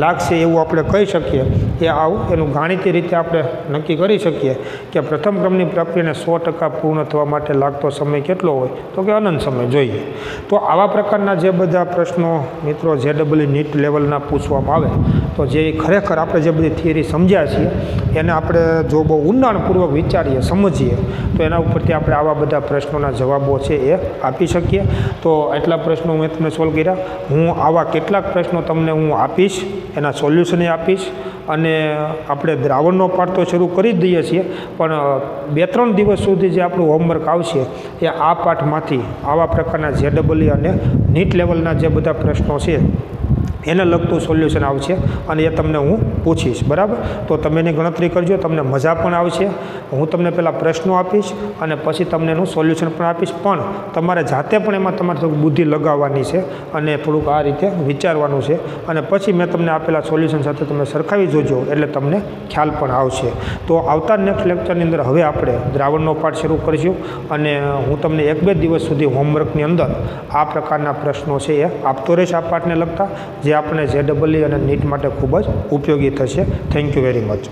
લાગશે એવું આપણે કહી શકીએ. એ આવું એનું ગાણિતિક રીતે આપણે નક્કી કરી શકીએ કે પ્રથમ ક્રમની પ્રક્રિયાને 100% પૂર્ણ થવા માટે લાગતો સમય કેટલો હોય, તો કે અનંત સમય જોઈએ. તો આવા પ્રકારના જે બધા પ્રશ્નો મિત્રો JEE નીટ લેવલના પૂછવામાં આવે, તો જે ખરેખર આપણે જે બધી થિયરી સમજ્યા છીએ એને આપણે જો બહુ ઊંડાણપૂર્વક વિચારીએ, સમજીએ, તો એના ઉપરથી આપણે આવા બધા પ્રશ્નોના જવાબો છે એ આપી શકીએ. તો એટલા પ્રશ્નો મેં તમને સોલ્વ કર્યા. હું આવા કેટલાક પ્રશ્નો તમને હું આપીશ, એના સોલ્યુશને આપીશ. અને આપણે દ્રાવણનો પાઠ તો શરૂ કરી જ દઈએ છીએ, પણ 2-3 દિવસ સુધી જે આપણું હોમવર્ક આવશે એ આ પાઠમાંથી આવા પ્રકારના JEE અને નીટ લેવલના જે બધા પ્રશ્નો છે એને લગતું સોલ્યુશન આવશે અને એ તમને હું પૂછીશ. બરાબર, તો તમે એની ગણતરી કરજો, તમને મજા પણ આવશે. હું તમને પહેલાં પ્રશ્નો આપીશ અને પછી તમને એનું સોલ્યુશન પણ આપીશ, પણ તમારે જાતે પણ એમાં તમારે થોડુંક બુદ્ધિ લગાવવાની છે અને થોડુંક આ રીતે વિચારવાનું છે. અને પછી મેં તમને આપેલા સોલ્યુશન સાથે તમે સરખાવી જોજો, એટલે તમને ખ્યાલ પણ આવશે. તો આવતા નેક્સ્ટ લેક્ચરની અંદર હવે આપણે દ્રાવણનો પાઠ શરૂ કરીશું અને હું તમને 1-2 દિવસ સુધી હોમવર્કની અંદર આ પ્રકારના પ્રશ્નો છે એ આપતો રહીશ આ પાઠને લગતા, જે આપણે JEE અને નીટ માટે ખૂબ જ ઉપયોગી થશે. Thank you very much.